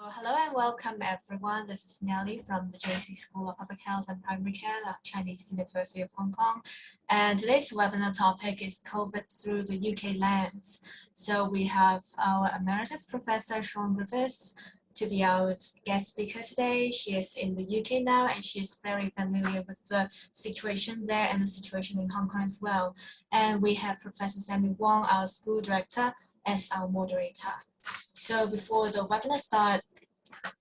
Hello and welcome everyone. This is Nelly from the JC School of Public Health and Primary Care at Chinese University of Hong Kong. And today's webinar topic is COVID through the UK lens. So we have our Emeritus Professor Sian Griffiths to be our guest speaker today. She is in the UK now and she is very familiar with the situation there and the situation in Hong Kong as well. And we have Professor Wong, our school director, as our moderator. So before the webinar start,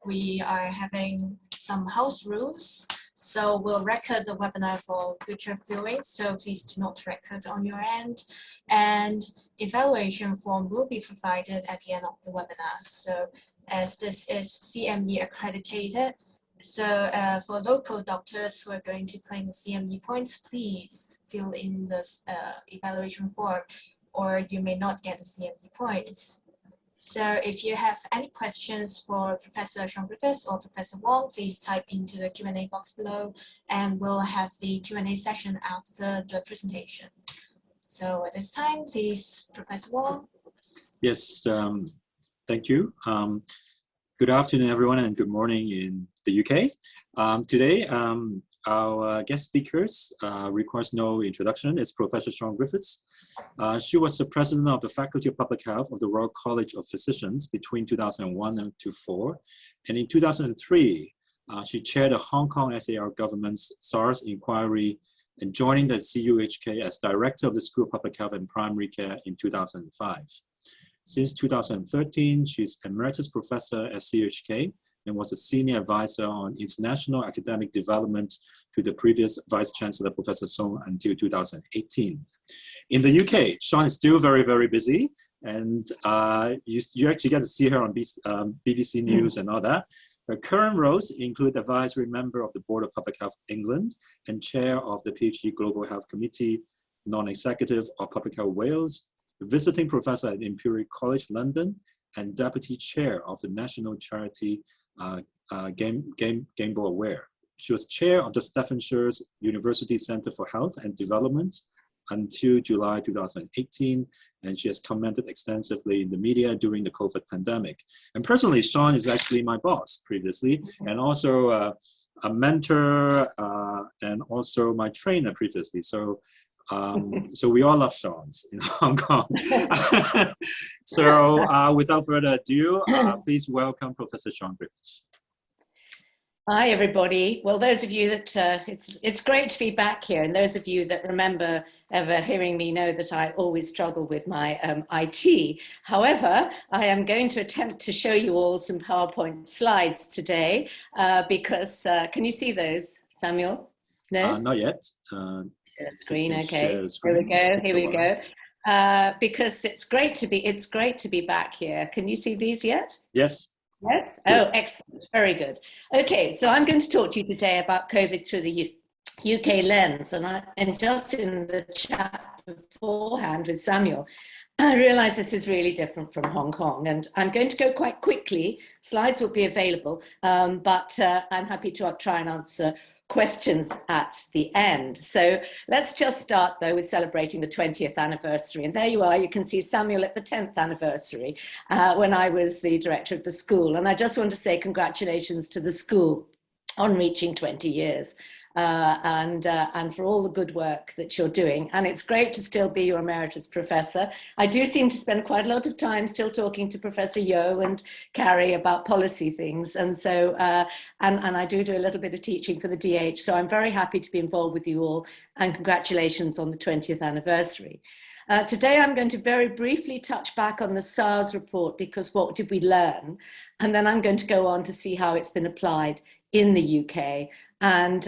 we are having some house rules. So we'll record the webinar for future viewing, so please do not record on your end. And evaluation form will be provided at the end of the webinar. So as this is CME accredited, so for local doctors who are going to claim the CME points, please fill in this evaluation form, or you may not get the CME points. So if you have any questions for Professor Sian Griffiths or Professor Wong, please type into the Q&A box below, and we'll have the Q&A session after the presentation. So at this time, please, Professor Wong. Yes, thank you. Good afternoon, everyone, and good morning in the UK. Today, our guest speakers requires no introduction. It's Professor Sian Griffiths. She was the president of the Faculty of Public Health of the Royal College of Physicians between 2001 and 2004. And in 2003, she chaired the Hong Kong SAR government's SARS inquiry and joining the CUHK as director of the School of Public Health and Primary Care in 2005. Since 2013, she's emeritus professor at CUHK and was a senior advisor on international academic development to the previous Vice Chancellor, Professor Song, until 2018. In the UK, Sian is still very, very busy, and you actually get to see her on BBC News and all that. Her current roles include advisory member of the Board of Public Health England and chair of the PhD Global Health Committee, non-executive of Public Health Wales, visiting professor at Imperial College London, and deputy chair of the national charity Gamble Aware. She was chair of the Staffordshire University Centre for Health and Development until July 2018, and she has commented extensively in the media during the COVID pandemic. And personally, Sian is actually my boss previously, and also a mentor, and also my trainer previously. So so we all love Sian's in Hong Kong. So without further ado, please welcome Professor Sian Griffiths. Hi, everybody. Well, those of you that it's great to be back here, and those of you that remember ever hearing me know that I always struggle with my IT. However, I am going to attempt to show you all some PowerPoint slides today because can you see those, Samuel? No, not yet. Screen, okay. Here we go. Here we go. Because it's great to be back here. Can you see these yet? Yes. Yes. Oh, excellent. Very good. Okay, so I'm going to talk to you today about COVID through the UK lens, and just in the chat beforehand with Samuel, I realize this is really different from Hong Kong, and I'm going to go quite quickly. Slides will be available, but I'm happy to try and answer questions at the end. So let's just start though with celebrating the 20th anniversary. And there you are, you can see Samuel at the 10th anniversary when I was the director of the school. And I just want to say congratulations to the school on reaching 20 years. And for all the good work that you're doing. And it's great to still be your emeritus professor. I do seem to spend quite a lot of time still talking to Professor Yeo and Carrie about policy things. And so, and I do a little bit of teaching for the DH. So I'm very happy to be involved with you all, and congratulations on the 20th anniversary. Today, I'm going to very briefly touch back on the SARS report, because what did we learn? And then I'm going to go on to see how it's been applied in the UK, and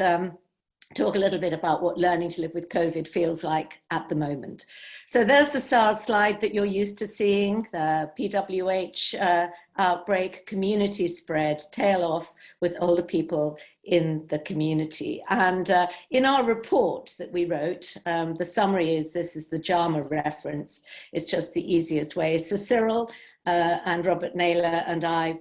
talk a little bit about what learning to live with COVID feels like at the moment. So there's the SARS slide that you're used to seeing, the PWH outbreak, community spread, tail off with older people in the community. And in our report that we wrote, the summary is, this is the JAMA reference, it's just the easiest way. So Cyril and Robert Naylor and I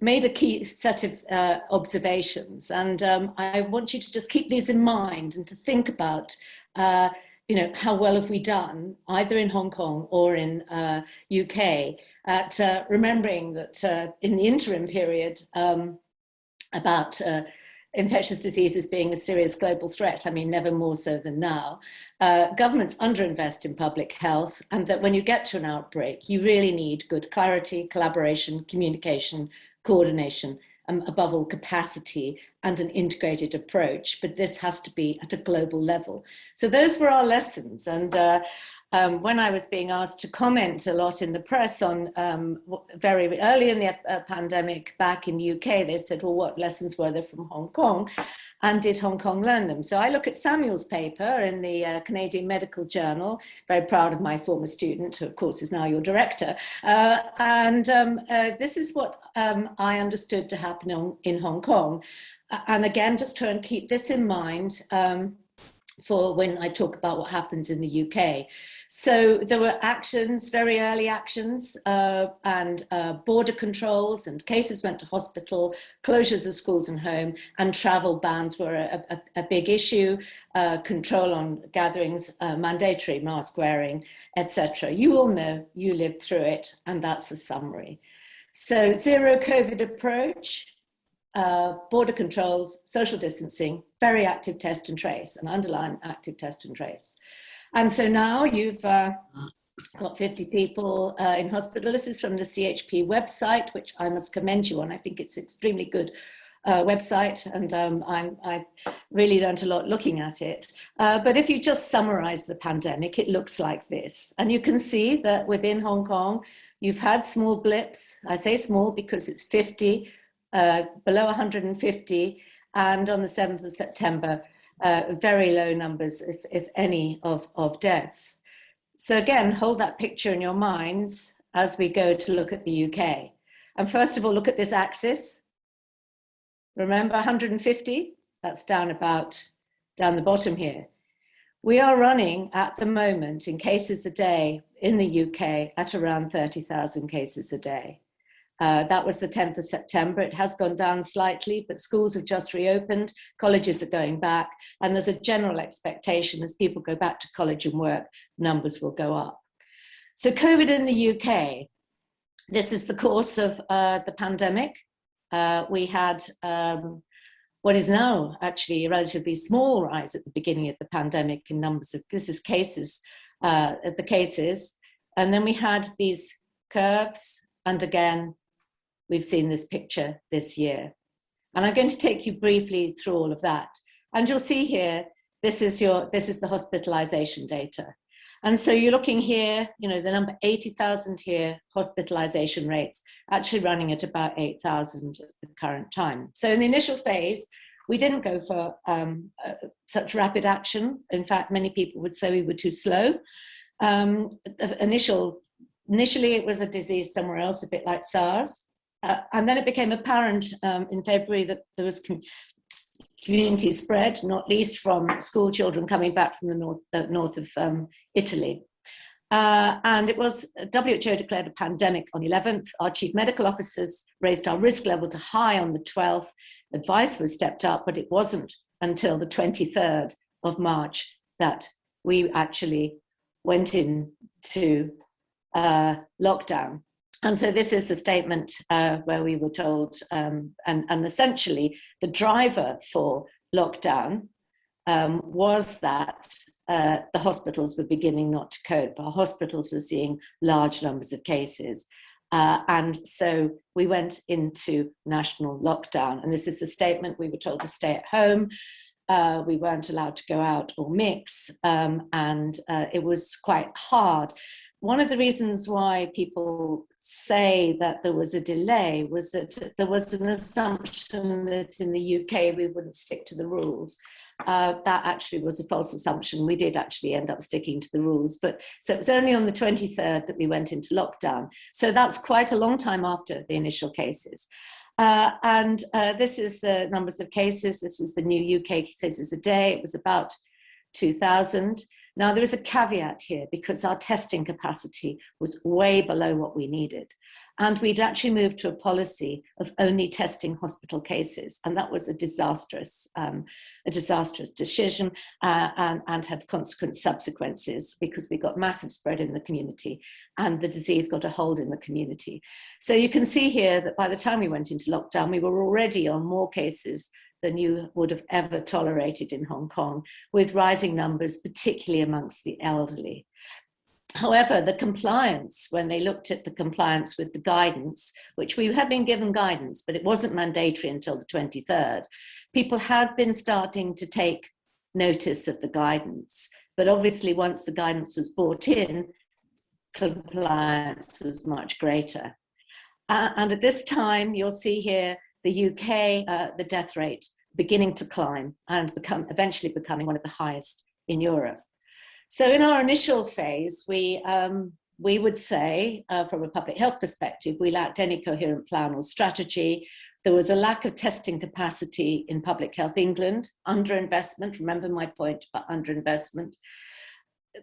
made a key set of observations, and I want you to just keep these in mind and to think about how well have we done, either in Hong Kong or in UK, at remembering that in the interim period about infectious diseases being a serious global threat, I mean, never more so than now, governments underinvest in public health, and that when you get to an outbreak, you really need good clarity, collaboration, communication, coordination, above all capacity and an integrated approach, but this has to be at a global level. So those were our lessons. And when I was being asked to comment a lot in the press on very early in the pandemic back in the UK, they said, well, what lessons were there from Hong Kong? And did Hong Kong learn them? So I look at Samuel's paper in the Canadian Medical Journal, very proud of my former student, who of course is now your director. This is what I understood to happen in Hong Kong. And again, just try and keep this in mind for when I talk about what happens in the UK. So there were actions, very early actions, and border controls, and cases went to hospital, closures of schools and home, and travel bans were a big issue, control on gatherings, mandatory mask wearing, etc. You all know, you lived through it, and that's a summary. So zero COVID approach, border controls, social distancing, very active test and trace, and underline active test and trace. And so now you've got 50 people in hospital. This is from the CHP website, which I must commend you on. I think it's an extremely good website, and I really learned a lot looking at it. But if you just summarize the pandemic, it looks like this. And you can see that within Hong Kong, you've had small blips. I say small because it's 50, below 150, and on the 7th of September, very low numbers, if any, of deaths. So again, hold that picture in your minds as we go to look at the UK. And first of all, look at this axis. Remember 150? That's down the bottom here. We are running at the moment in cases a day in the UK at around 30,000 cases a day. That was the 10th of September. It has gone down slightly, but schools have just reopened, colleges are going back, and there's a general expectation as people go back to college and work, numbers will go up. So COVID in the UK, this is the course of the pandemic. We had what is now actually a relatively small rise at the beginning of the pandemic in numbers of, this is cases, the cases, and then we had these curves, and again, we've seen this picture this year. And I'm going to take you briefly through all of that. And you'll see here, this is the hospitalization data. And so you're looking here, the number 80,000 here, hospitalization rates, actually running at about 8,000 at the current time. So in the initial phase, we didn't go for such rapid action. In fact, many people would say we were too slow. Initially, it was a disease somewhere else, a bit like SARS. And then it became apparent in February that there was community spread, not least from school children coming back from the north of Italy. And it was, WHO declared a pandemic on the 11th. Our chief medical officers raised our risk level to high on the 12th. Advice was stepped up, but it wasn't until the 23rd of March that we actually went into lockdown. And so this is the statement where we were told, and essentially the driver for lockdown was that the hospitals were beginning not to cope. Our hospitals were seeing large numbers of cases. And so we went into national lockdown. And this is the statement: we were told to stay at home. We weren't allowed to go out or mix. And it was quite hard. One of the reasons why people say that there was a delay was that there was an assumption that in the UK we wouldn't stick to the rules. That actually was a false assumption. We did actually end up sticking to the rules. But so it was only on the 23rd that we went into lockdown. So that's quite a long time after the initial cases. This is the numbers of cases. This is the new UK cases a day. It was about 2,000. Now, there is a caveat here because our testing capacity was way below what we needed. And we'd actually moved to a policy of only testing hospital cases. And that was a disastrous decision and had consequent subsequences because we got massive spread in the community and the disease got a hold in the community. So you can see here that by the time we went into lockdown, we were already on more cases than you would have ever tolerated in Hong Kong, with rising numbers, particularly amongst the elderly. However, the compliance, when they looked at the compliance with the guidance, which we had been given guidance, but it wasn't mandatory until the 23rd, people had been starting to take notice of the guidance. But obviously, once the guidance was brought in, compliance was much greater. And at this time, you'll see here the UK, the death rate beginning to climb and eventually becoming one of the highest in Europe. So in our initial phase, we would say, from a public health perspective, we lacked any coherent plan or strategy. There was a lack of testing capacity in Public Health England, underinvestment. Remember my point about underinvestment.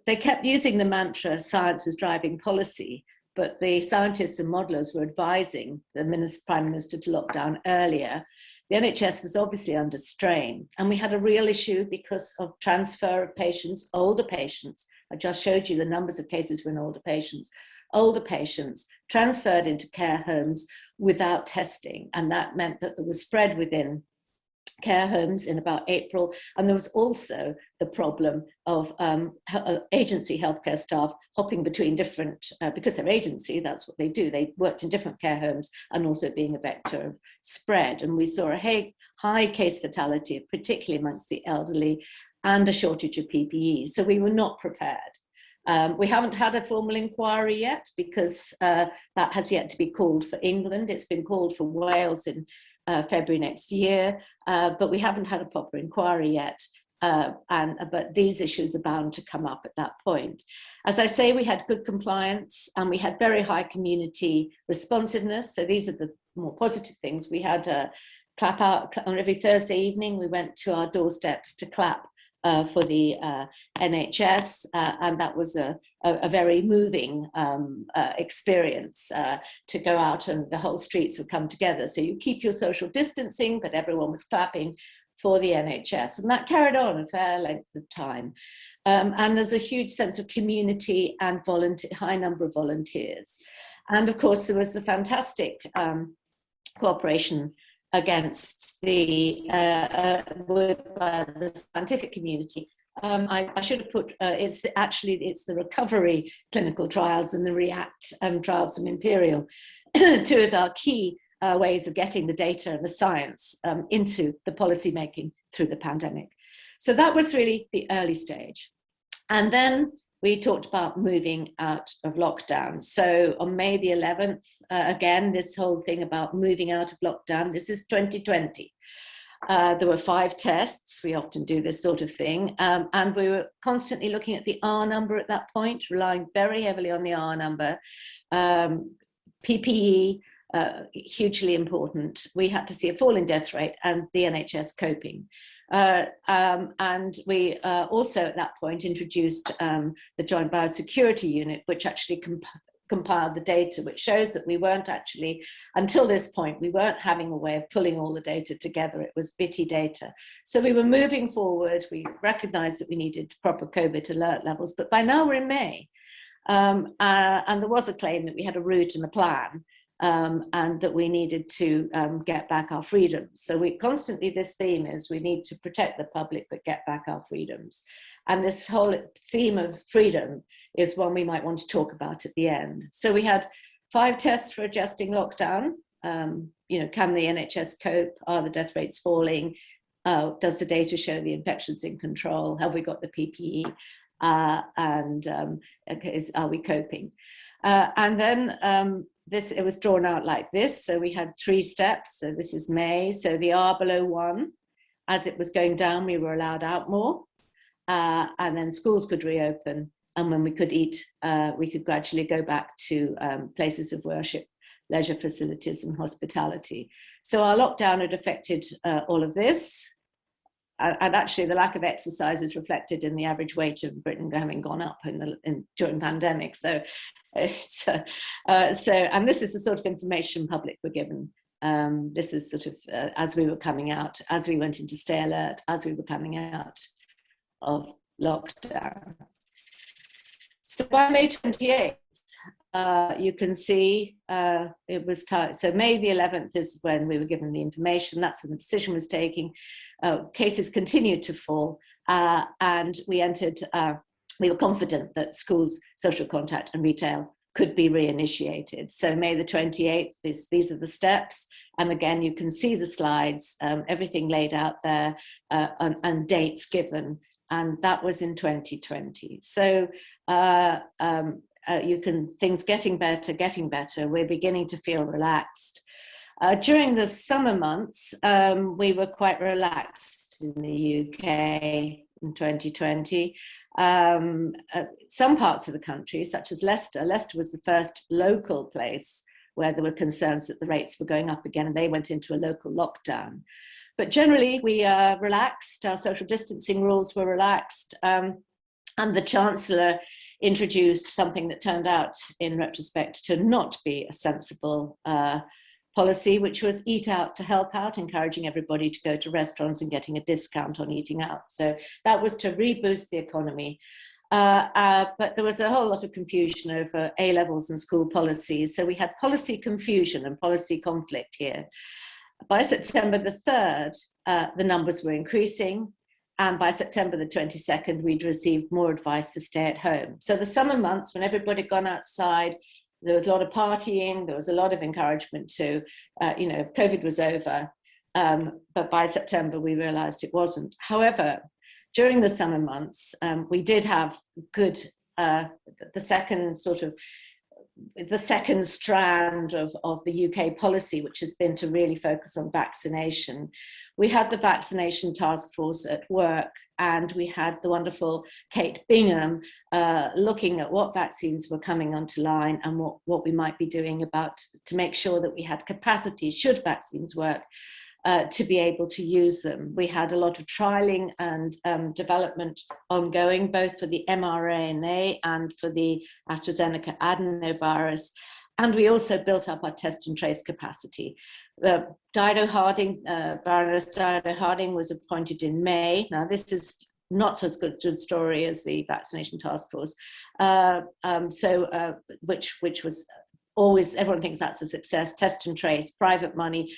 They kept using the mantra, science was driving policy, but the scientists and modelers were advising the Prime Minister to lock down earlier. The NHS was obviously under strain, and we had a real issue because of transfer of patients, older patients. I just showed you the numbers of cases in older patients transferred into care homes without testing, and that meant that there was spread within care homes in about April, and there was also the problem of agency healthcare staff hopping between different, because they're agency, that's what they do, they worked in different care homes and also being a vector of spread. And we saw a high case fatality, particularly amongst the elderly, and a shortage of PPE. So we were not prepared. We haven't had a formal inquiry yet because that has yet to be called for England. It's been called for Wales in February next year, but we haven't had a proper inquiry yet. But these issues are bound to come up at that point. As I say, we had good compliance and we had very high community responsiveness. So these are the more positive things. We had a clap out on every Thursday evening. We went to our doorsteps to clap for the NHS, and that was a very moving experience to go out and the whole streets would come together. So you keep your social distancing, but everyone was clapping for the NHS, and that carried on a fair length of time. And there's a huge sense of community and high number of volunteers. And of course, there was the fantastic cooperation against the scientific community. I should have put, it's the recovery clinical trials and the REACT trials from Imperial, two of our key ways of getting the data and the science into the policy making through the pandemic. So that was really the early stage. And then we talked about moving out of lockdown. So on May the 11th, again, this whole thing about moving out of lockdown, this is 2020. There were 5 tests. We often do this sort of thing. And we were constantly looking at the R number at that point, relying very heavily on the R number. PPE, hugely important. We had to see a fall in death rate and the NHS coping. And we also at that point introduced the Joint Biosecurity Unit, which actually compiled the data, which shows that we weren't actually, until this point, we weren't having a way of pulling all the data together. It was bitty data. So we were moving forward. We recognized that we needed proper COVID alert levels, but by now we're in May. And there was a claim that we had a route and a plan. And that we needed to get back our freedoms. So this theme is we need to protect the public, but get back our freedoms. And this whole theme of freedom is one we might want to talk about at the end. So we had 5 tests for adjusting lockdown. Can the NHS cope? Are the death rates falling? Does the data show the infections in control? Have we got the PPE? Are we coping? And then it was drawn out like this. So we had 3 steps. So this is May. So the R below 1, as it was going down, we were allowed out more. And then schools could reopen. And when we could eat, we could gradually go back to places of worship, leisure facilities and hospitality. So our lockdown had affected all of this. and actually the lack of exercise is reflected in the average weight of Britain having gone up during pandemic. So it's and this is the sort of information public were given. This is sort of as we were coming out, as we went into stay alert, as we were coming out of lockdown. So by May 28th, you can see it was time. So May the 11th is when we were given the information. That's when the decision was taken. Cases continued to fall, and we entered. We were confident that schools, social contact, and retail could be reinitiated. So May the 28th, these are the steps. And again, you can see the slides, everything laid out there, and dates given. And that was in 2020. So things getting better. We're beginning to feel relaxed. During the summer months, we were quite relaxed in the UK in 2020. Some parts of the country, such as Leicester was the first local place where there were concerns that the rates were going up again, and they went into a local lockdown. But generally, we relaxed. Our social distancing rules were relaxed, and the Chancellor introduced something that turned out, in retrospect, to not be a sensible policy, which was eat out to help out, encouraging everybody to go to restaurants and getting a discount on eating out. So that was to reboost the economy. But there was a whole lot of confusion over A-levels and school policies. So we had policy confusion and policy conflict here. By September the 3rd, the numbers were increasing. And by September the 22nd, we'd received more advice to stay at home. So the summer months, when everybody had gone outside, there was a lot of partying, there was a lot of encouragement to, COVID was over. But by September, we realized it wasn't. However, during the summer months, we did have good, the second strand of the UK policy, which has been to really focus on vaccination. We had the vaccination task force at work, and we had the wonderful Kate Bingham looking at what vaccines were coming onto line and what we might be doing to make sure that we had capacity, should vaccines work, to be able to use them. We had a lot of trialing and development ongoing, both for the mRNA and for the AstraZeneca adenovirus. And we also built up our test and trace capacity. Baroness Dido Harding was appointed in May. Now, this is not as good a story as the vaccination task force, which was always, everyone thinks that's a success. Test and trace, private money,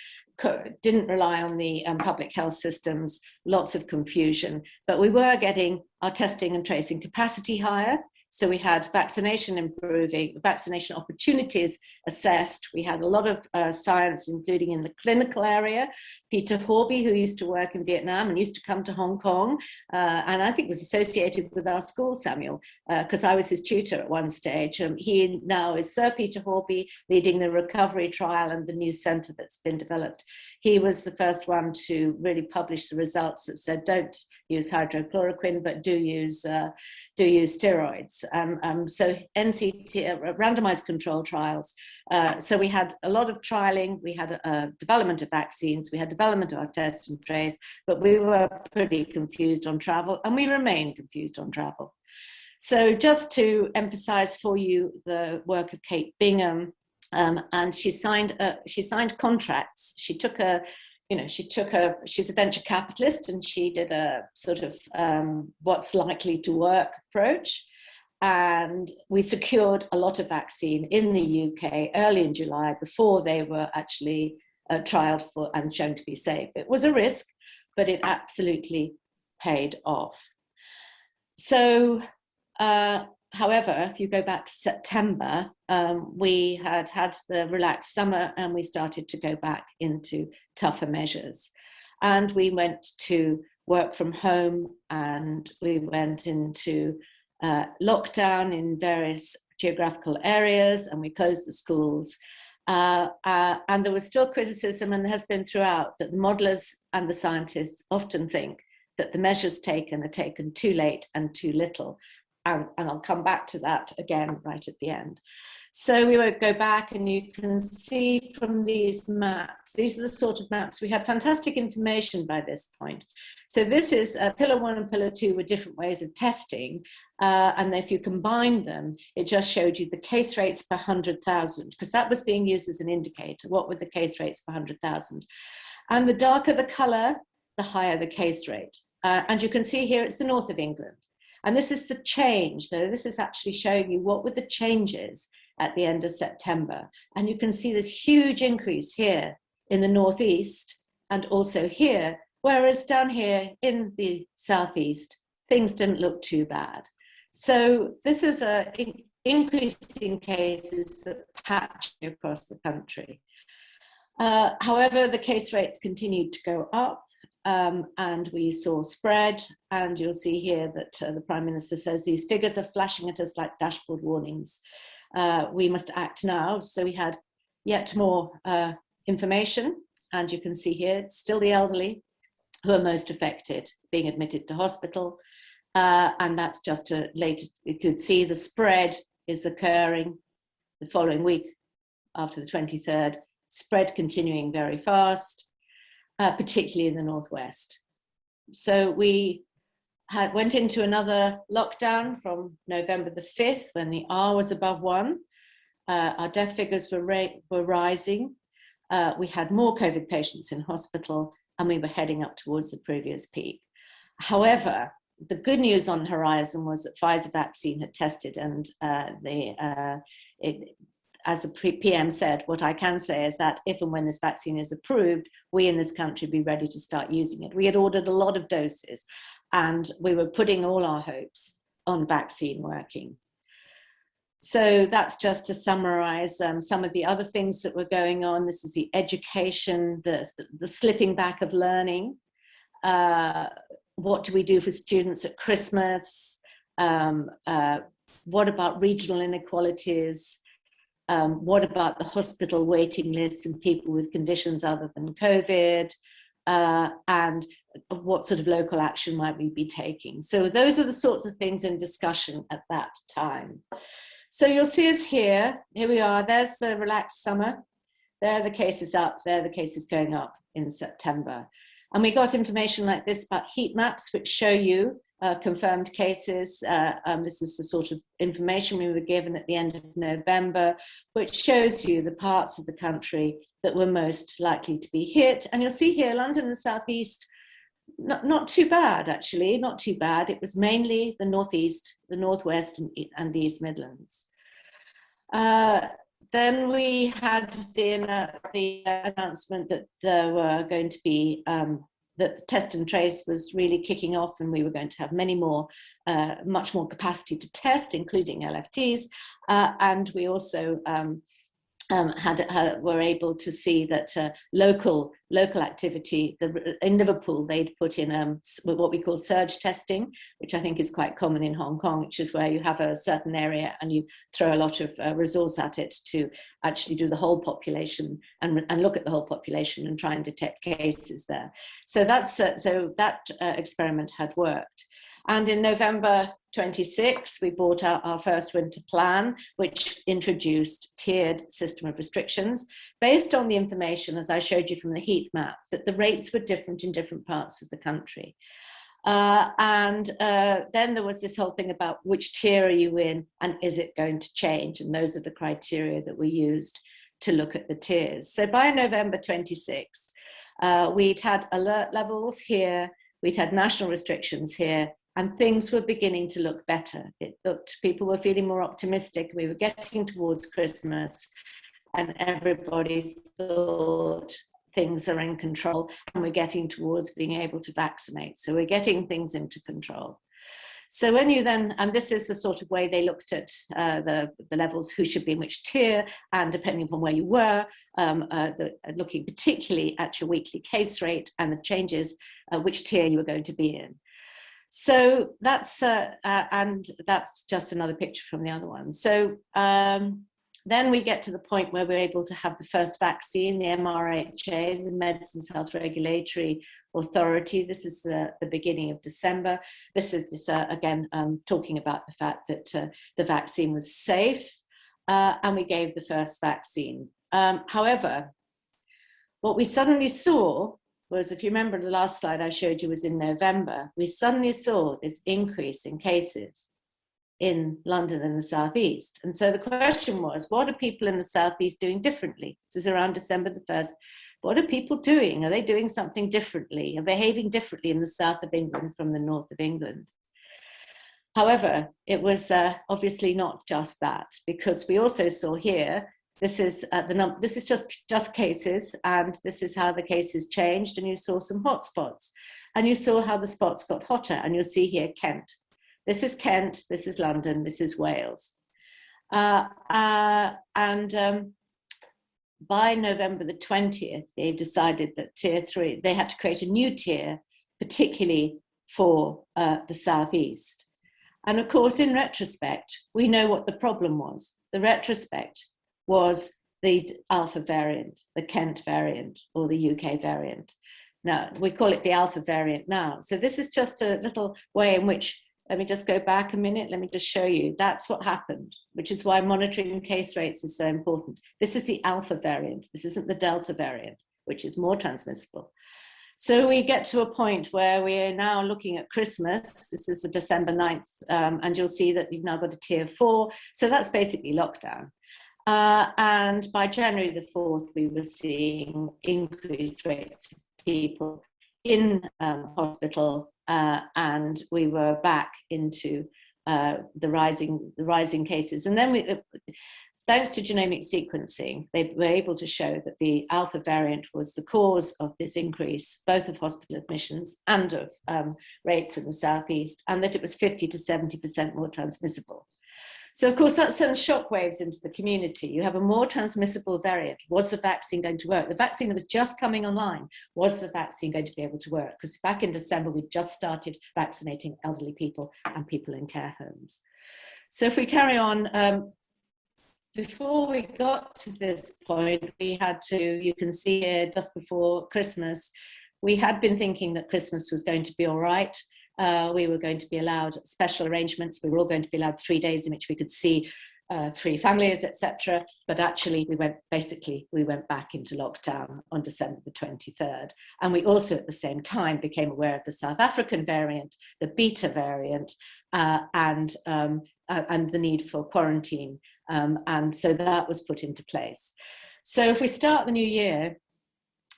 didn't rely on the public health systems, lots of confusion, but we were getting our testing and tracing capacity higher. So we had vaccination improving, vaccination opportunities assessed. We had a lot of science, including in the clinical area. Peter Horby, who used to work in Vietnam and used to come to Hong Kong, and I think was associated with our school, Samuel, because I was his tutor at one stage. He now is Sir Peter Horby, leading the recovery trial and the new centre that's been developed. He was the first one to really publish the results that said, don't use hydrochloroquine, but do use steroids. So NCT, randomized control trials. So we had a lot of trialing, we had development of vaccines, we had development of our test and trace, but we were pretty confused on travel, and we remain confused on travel. So just to emphasize for you the work of Kate Bingham, and she signed contracts. She's a venture capitalist, and she did a sort of what's likely to work approach. And we secured a lot of vaccine in the UK early in July, before they were actually trialed for and shown to be safe. It was a risk, but it absolutely paid off. So, however, if you go back to September, we had the relaxed summer, and we started to go back into tougher measures. And we went to work from home, and we went into lockdown in various geographical areas, and we closed the schools. And there was still criticism, and there has been throughout, that the modelers and the scientists often think that the measures taken are taken too late and too little. And I'll come back to that again right at the end. So we will go back and you can see from these maps, these are the sort of maps, we had fantastic information by this point. So this is pillar 1 and pillar 2 were different ways of testing. And if you combine them, it just showed you the case rates per 100,000, because that was being used as an indicator. What were the case rates per 100,000? And the darker the color, the higher the case rate. And you can see here, it's the north of England. And this is the change. So this is actually showing you what were the changes at the end of September. And you can see this huge increase here in the northeast and also here, whereas down here in the southeast, things didn't look too bad. So this is an increase in cases but patchy across the country. However, the case rates continued to go up. And we saw spread, and you'll see here that the Prime Minister says these figures are flashing at us like dashboard warnings. We must act now. So we had yet more information, and you can see here, it's still the elderly who are most affected, being admitted to hospital. And that's just a later, you could see the spread is occurring the following week after the 23rd, spread continuing very fast. Particularly in the northwest. So we went into another lockdown from November the 5th when the R was above 1. Our death figures were rising. We had more COVID patients in hospital and we were heading up towards the previous peak. However, the good news on the horizon was that Pfizer vaccine had tested and as the PM said, what I can say is that if and when this vaccine is approved, we in this country be ready to start using it. We had ordered a lot of doses and we were putting all our hopes on vaccine working. So that's just to summarize some of the other things that were going on. This is the education, the slipping back of learning. What do we do for students at Christmas? What about regional inequalities? What about the hospital waiting lists and people with conditions other than COVID? And what sort of local action might we be taking? So those are the sorts of things in discussion at that time. So you'll see us here. Here we are. There's the relaxed summer. There are the cases up. There are the cases going up in September. And we got information like this about heat maps, which show you confirmed cases. This is the sort of information we were given at the end of November, which shows you the parts of the country that were most likely to be hit. And you'll see here, London and the Southeast, not too bad, actually, not too bad. It was mainly the Northeast, the Northwest, and the East Midlands. Then we had the announcement that there were going to be that the test and trace was really kicking off and we were going to have much more capacity to test, including LFTs. And we also were able to see that local activity, in Liverpool, they'd put in what we call surge testing, which I think is quite common in Hong Kong, which is where you have a certain area and you throw a lot of resource at it to actually do the whole population and look at the whole population and try and detect cases there. So that experiment had worked. And in November 26, we brought out our first winter plan, which introduced tiered system of restrictions based on the information, as I showed you from the heat map, that the rates were different in different parts of the country. Then there was this whole thing about which tier are you in and is it going to change? And those are the criteria that we used to look at the tiers. So by November 26, we'd had alert levels here, we'd had national restrictions here, and things were beginning to look better. People were feeling more optimistic. We were getting towards Christmas and everybody thought things are in control and we're getting towards being able to vaccinate. So we're getting things into control. So when you then, and this is the sort of way they looked at the levels, who should be in which tier, and depending upon where you were, looking particularly at your weekly case rate and the changes, which tier you were going to be in. So that's, and that's just another picture from the other one. So then we get to the point where we're able to have the first vaccine, the MRHA, the Medicines Health Regulatory Authority. This is the beginning of December. This is again talking about the fact that the vaccine was safe. and we gave the first vaccine. However, what we suddenly saw was, if you remember the last slide I showed you was in November, we suddenly saw this increase in cases in London and the Southeast. And so the question was, what are people in the Southeast doing differently? This is around December the 1st. What are people doing? Are they doing something differently and behaving differently in the south of England from the north of England? However, it was obviously not just that, because we also saw here, this is this is just cases, and this is how the cases changed, and you saw some hotspots, and you saw how the spots got hotter, and you'll see here Kent. This is Kent, this is London, this is Wales. By November the 20th, they decided that tier 3, they had to create a new tier, particularly for the Southeast. And of course, in retrospect, we know what the problem was. The retrospect was the Alpha variant, the Kent variant, or the UK variant. Now, we call it the Alpha variant now. So this is just a little way in which, let me just go back a minute, let me just show you. That's what happened, which is why monitoring case rates is so important. This is the Alpha variant. This isn't the Delta variant, which is more transmissible. So we get to a point where we are now looking at Christmas. This is the December 9th, and you'll see that you've now got a tier 4. So that's basically lockdown. And by January the 4th, we were seeing increased rates of people in hospital, and we were back into the rising cases. And then thanks to genomic sequencing, they were able to show that the Alpha variant was the cause of this increase, both of hospital admissions and of rates in the Southeast, and that it was 50 to 70% more transmissible. So of course that sends shockwaves into the community. You have a more transmissible variant. Was the vaccine going to work? The vaccine that was just coming online, was the vaccine going to be able to work? Because back in December, we just started vaccinating elderly people and people in care homes. So if we carry on, before we got to this point, we had to, you can see here just before Christmas, we had been thinking that Christmas was going to be all right. We were going to be allowed special arrangements. We were all going to be allowed 3 days in which we could see 3 families, etc. But actually, we went back into lockdown on December the 23rd. And we also, at the same time, became aware of the South African variant, the Beta variant, and the need for quarantine. And so that was put into place. So if we start the new year,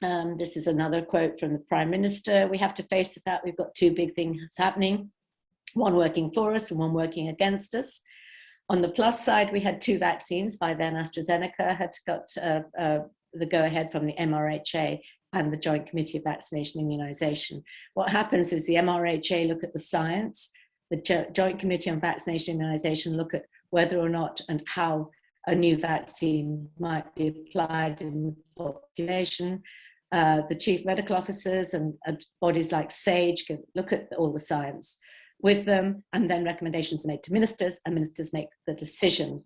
this is another quote from the Prime Minister. We have to face the fact we've got 2 big things happening, one working for us and one working against us. On the plus side, we had 2 vaccines. By then, AstraZeneca had got the go-ahead from the MRHA and the Joint Committee of Vaccination and Immunization. What happens is the MRHA look at the science, the Joint Committee on Vaccination and Immunization look at whether or not and how a new vaccine might be applied in the population. The chief medical officers and bodies like SAGE can look at all the science with them, and then recommendations are made to ministers, and ministers make the decision.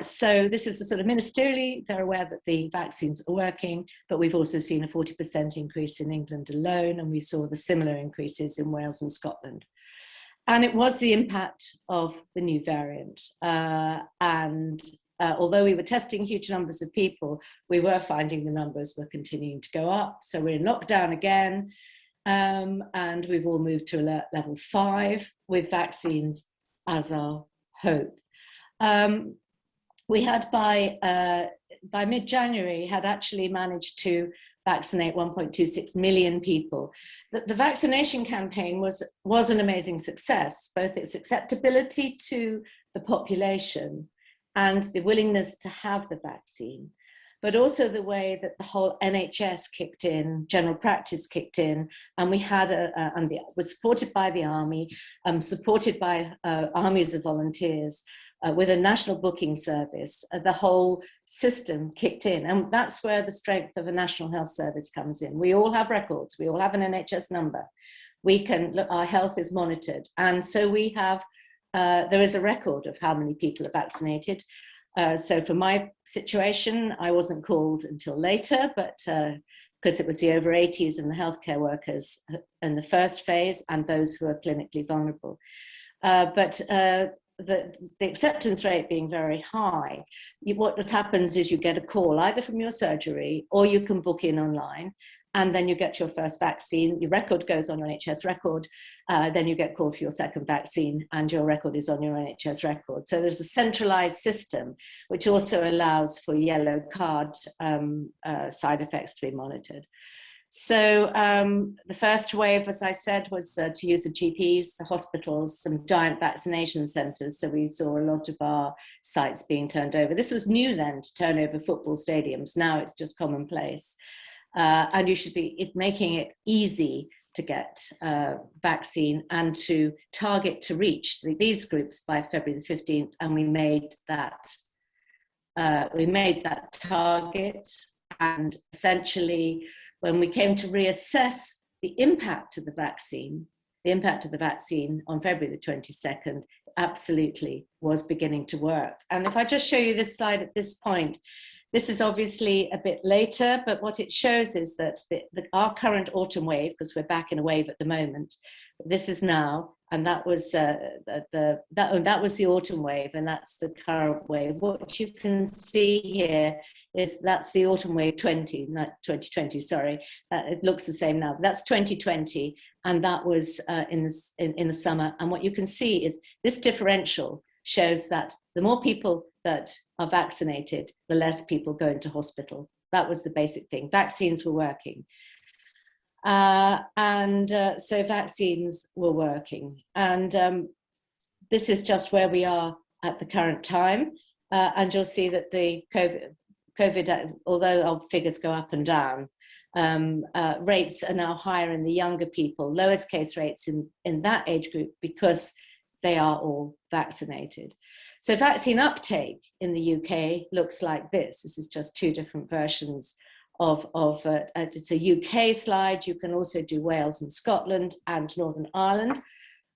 So this is a sort of ministerially, they're aware that the vaccines are working, but we've also seen a 40% increase in England alone, and we saw the similar increases in Wales and Scotland. And it was the impact of the new variant. Although we were testing huge numbers of people, we were finding the numbers were continuing to go up. So we're in lockdown again, and we've all moved to alert level 5 with vaccines as our hope. We had by mid-January had actually managed to vaccinate 1.26 million people. The vaccination campaign was an amazing success, both its acceptability to the population and the willingness to have the vaccine, but also the way that the whole NHS kicked in, general practice kicked in, and we had was supported by the army, supported by armies of volunteers, with a national booking service. The whole system kicked in, and that's where the strength of a national health service comes in. We all have records, we all have an NHS number. We can, our health is monitored, and so we have, there is a record of how many people are vaccinated. So for my situation, I wasn't called until later, but because it was the over 80s and the healthcare workers in the first phase and those who are clinically vulnerable. But the acceptance rate being very high, what happens is you get a call either from your surgery or you can book in online, and then you get your first vaccine. Your record goes on your NHS record, then you get called for your second vaccine and your record is on your NHS record. So there's a centralized system which also allows for yellow card side effects to be monitored. So the first wave, as I said, was to use the GPs, the hospitals, some giant vaccination centres. So we saw a lot of our sites being turned over. This was new then, to turn over football stadiums. Now it's just commonplace. And you should be making it easy to get vaccine and to target to reach these groups by February the 15th. And we made that target, and essentially, when we came to reassess the impact of the vaccine on February the 22nd absolutely was beginning to work. And if I just show you this slide at this point, this is obviously a bit later, but what it shows is that our current autumn wave, because we're back in a wave at the moment, this is now, and that was that was the autumn wave, and that's the current wave. What you can see here is that's the autumn wave 20, not 2020, sorry. It looks the same now, but that's 2020, and that was in the summer. And what you can see is this differential shows that the more people that are vaccinated, the less people go into hospital. That was the basic thing. Vaccines were working. So vaccines were working. And this is just where we are at the current time. And you'll see that the COVID, although our figures go up and down, rates are now higher in the younger people, lowest case rates in that age group because they are all vaccinated. So vaccine uptake in the UK looks like this. This is just two different versions of it's a UK slide. You can also do Wales and Scotland and Northern Ireland,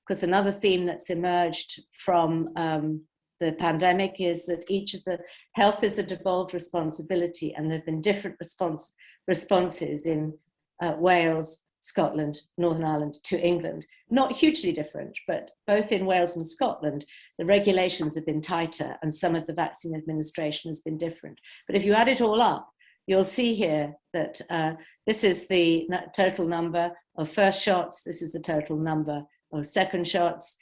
because another theme that's emerged from the pandemic is that each of the health is a devolved responsibility, and there have been different responses in Wales, Scotland, Northern Ireland to England. Not hugely different, but both in Wales and Scotland, the regulations have been tighter and some of the vaccine administration has been different. But if you add it all up, you'll see here that this is the total number of first shots, this is the total number of second shots,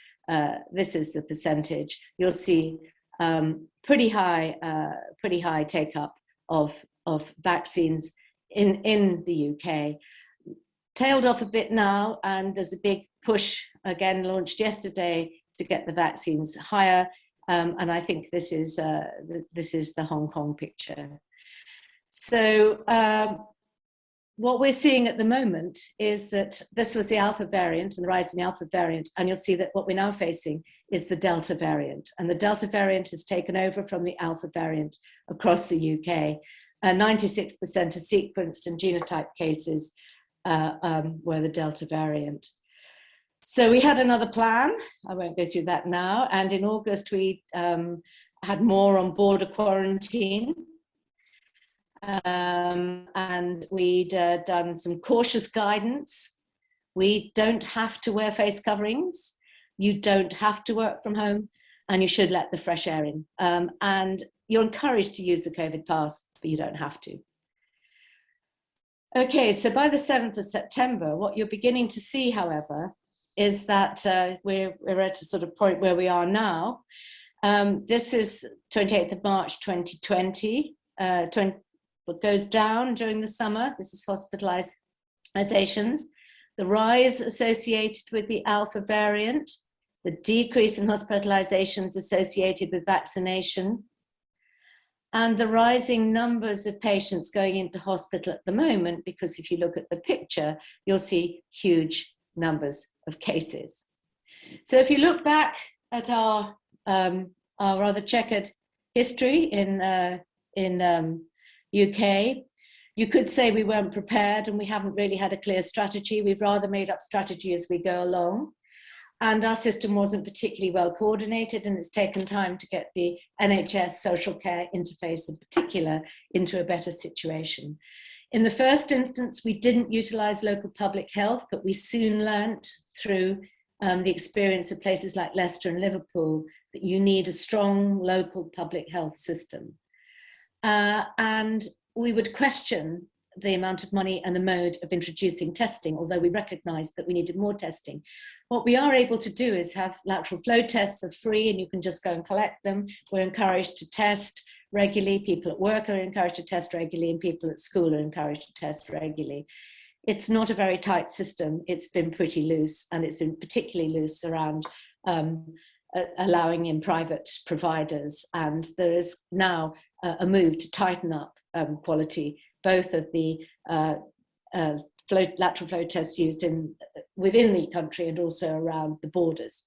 this is the percentage. You'll see pretty high take-up of vaccines in the UK. Tailed off a bit now, and there's a big push again launched yesterday to get the vaccines higher, and I think this is the Hong Kong picture. So what we're seeing at the moment is that this was the Alpha variant and the rise in the Alpha variant, and you'll see that what we're now facing is the Delta variant, and the Delta variant has taken over from the Alpha variant across the UK. 96% of sequenced and genotyped cases were the Delta variant. So we had another plan. I won't go through that now. And in August, we had more on border quarantine. And we'd done some cautious guidance. We don't have to wear face coverings. You don't have to work from home, and you should let the fresh air in. And you're encouraged to use the COVID pass, but you don't have to. Okay, so by the 7th of September, what you're beginning to see, however, is that we're at a sort of point where we are now. This is 28th of March, 2020. What goes down during the summer, this is hospitalizations, the rise associated with the Alpha variant, the decrease in hospitalizations associated with vaccination, and the rising numbers of patients going into hospital at the moment, because if you look at the picture, you'll see huge numbers of cases. So if you look back at our rather checkered history in UK, you could say we weren't prepared and we haven't really had a clear strategy. We've rather made up strategy as we go along. And our system wasn't particularly well coordinated, and it's taken time to get the NHS social care interface in particular into a better situation. In the first instance, we didn't utilize local public health, but we soon learnt through the experience of places like Leicester and Liverpool that you need a strong local public health system. And we would question the amount of money and the mode of introducing testing, although we recognized that we needed more testing. What we are able to do is have lateral flow tests are free and you can just go and collect them. We're encouraged to test regularly. People at work are encouraged to test regularly, and people at school are encouraged to test regularly. It's not a very tight system. It's been pretty loose, and it's been particularly loose around allowing in private providers. And there is now a move to tighten up quality, both of the lateral flow tests used within the country and also around the borders.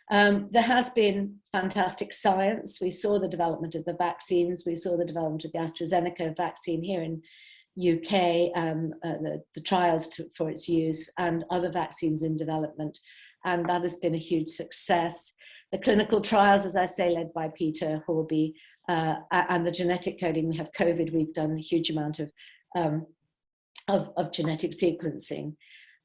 There has been fantastic science. We saw the development of the vaccines. We saw the development of the AstraZeneca vaccine here in UK, the trials for its use, and other vaccines in development. And that has been a huge success. The clinical trials, as I say, led by Peter Horby, and the genetic coding. We have COVID. We've done a huge amount of genetic sequencing.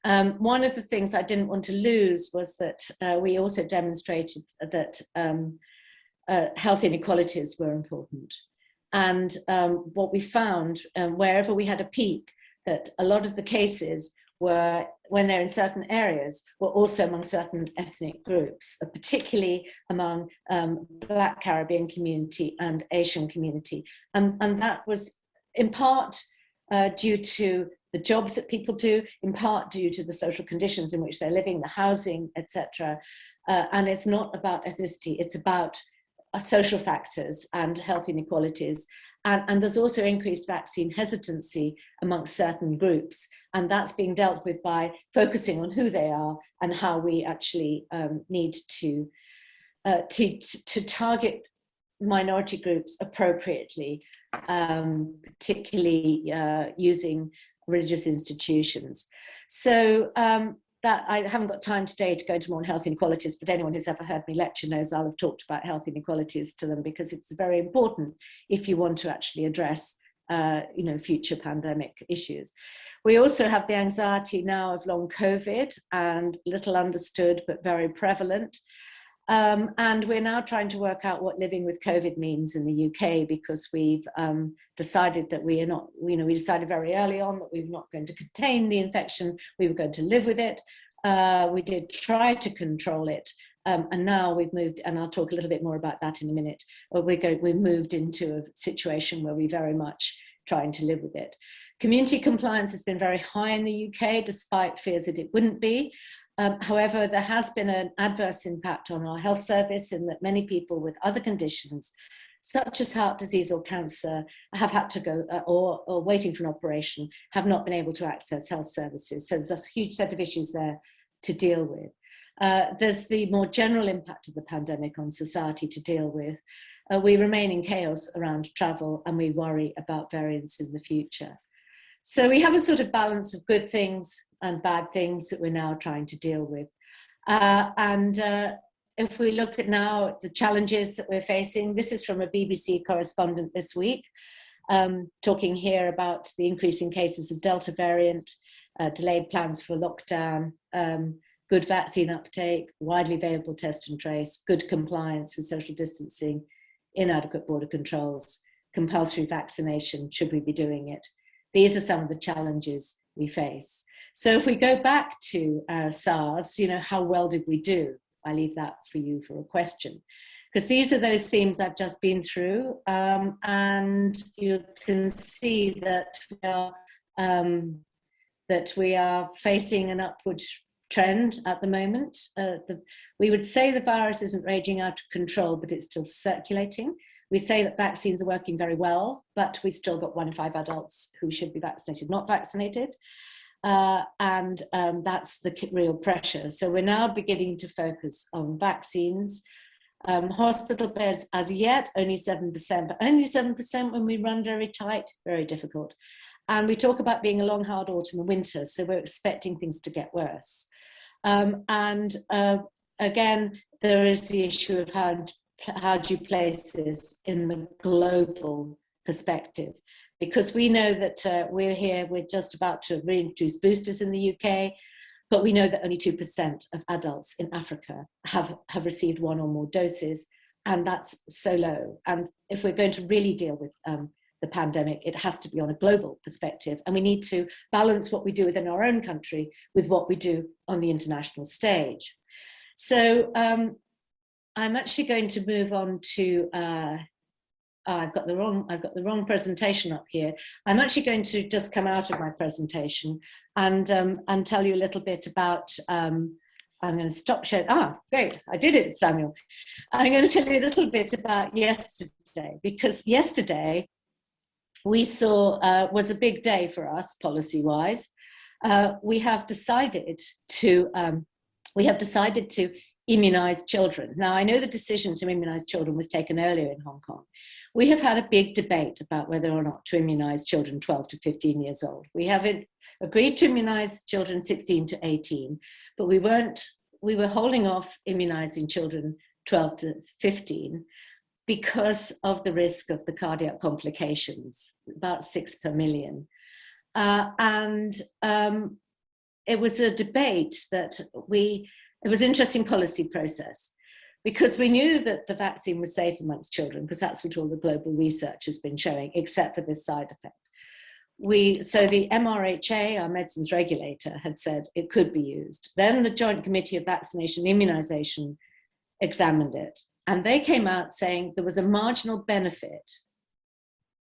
One of the things I didn't want to lose was that we also demonstrated that health inequalities were important. And what we found, wherever we had a peak, that a lot of the cases were, when they're in certain areas, were also among certain ethnic groups, particularly among Black Caribbean community and Asian community. And that was in part due to the jobs that people do, in part due to the social conditions in which they're living, the housing, etc. And it's not about ethnicity, it's about social factors and health inequalities. And there's also increased vaccine hesitancy amongst certain groups. And that's being dealt with by focusing on who they are and how we actually need to target minority groups appropriately, particularly using religious institutions. So that I haven't got time today to go into more on health inequalities, but anyone who's ever heard me lecture knows I'll have talked about health inequalities to them, because it's very important if you want to actually address future pandemic issues. We also have the anxiety now of long COVID, and little understood but very prevalent. And we're now trying to work out what living with COVID means in the UK, because we've decided that we are not, we decided very early on that we were not going to contain the infection, we were going to live with it. We did try to control it, and now we've moved, and I'll talk a little bit more about that in a minute, we've moved into a situation where we're very much trying to live with it. Community compliance has been very high in the UK, despite fears that it wouldn't be. However, there has been an adverse impact on our health service in that many people with other conditions, such as heart disease or cancer, have had to go, or waiting for an operation, have not been able to access health services. So there's a huge set of issues there to deal with. There's the more general impact of the pandemic on society to deal with. We remain in chaos around travel, and we worry about variants in the future. So we have a sort of balance of good things and bad things that we're now trying to deal with. If we look at now the challenges that we're facing, this is from a BBC correspondent this week, talking here about the increasing cases of Delta variant, delayed plans for lockdown, good vaccine uptake, widely available test and trace, good compliance with social distancing, inadequate border controls, compulsory vaccination, should we be doing it? These are some of the challenges we face. So if we go back to SARS, how well did we do? I leave that for you for a question, because these are those themes I've just been through, and you can see that we are facing an upward trend at the moment. We would say the virus isn't raging out of control, but it's still circulating. We say that vaccines are working very well, but we still got 1 in 5 adults who should be vaccinated, not vaccinated. And that's the real pressure. So we're now beginning to focus on vaccines. Hospital beds, as yet, only 7%, but only 7% when we run very tight, very difficult. And we talk about being a long, hard autumn and winter, so we're expecting things to get worse. Again, there is the issue of how do you place this in the global perspective? Because we know that we're just about to reintroduce boosters in the UK, but we know that only 2% of adults in Africa have received one or more doses, and that's so low. And if we're going to really deal with the pandemic, it has to be on a global perspective, and we need to balance what we do within our own country with what we do on the international stage. So I'm actually going to move on to, I've got the wrong presentation up here. I'm actually going to just come out of my presentation and tell you a little bit about, I'm going to stop sharing. Great, I did it, Samuel. I'm going to tell you a little bit about yesterday, because yesterday we saw, was a big day for us policy-wise. We have decided to immunize children. Now, I know the decision to immunize children was taken earlier in Hong Kong. We have had a big debate about whether or not to immunize children 12 to 15 years old. We haven't agreed to immunize children 16 to 18, but we were holding off immunizing children 12 to 15 because of the risk of the cardiac complications, about 6 per million. It was a debate that it was an interesting policy process, because we knew that the vaccine was safe amongst children, because that's what all the global research has been showing, except for this side effect. So the MRHA, our medicines regulator, had said it could be used. Then the Joint Committee of Vaccination and Immunization examined it, and they came out saying there was a marginal benefit,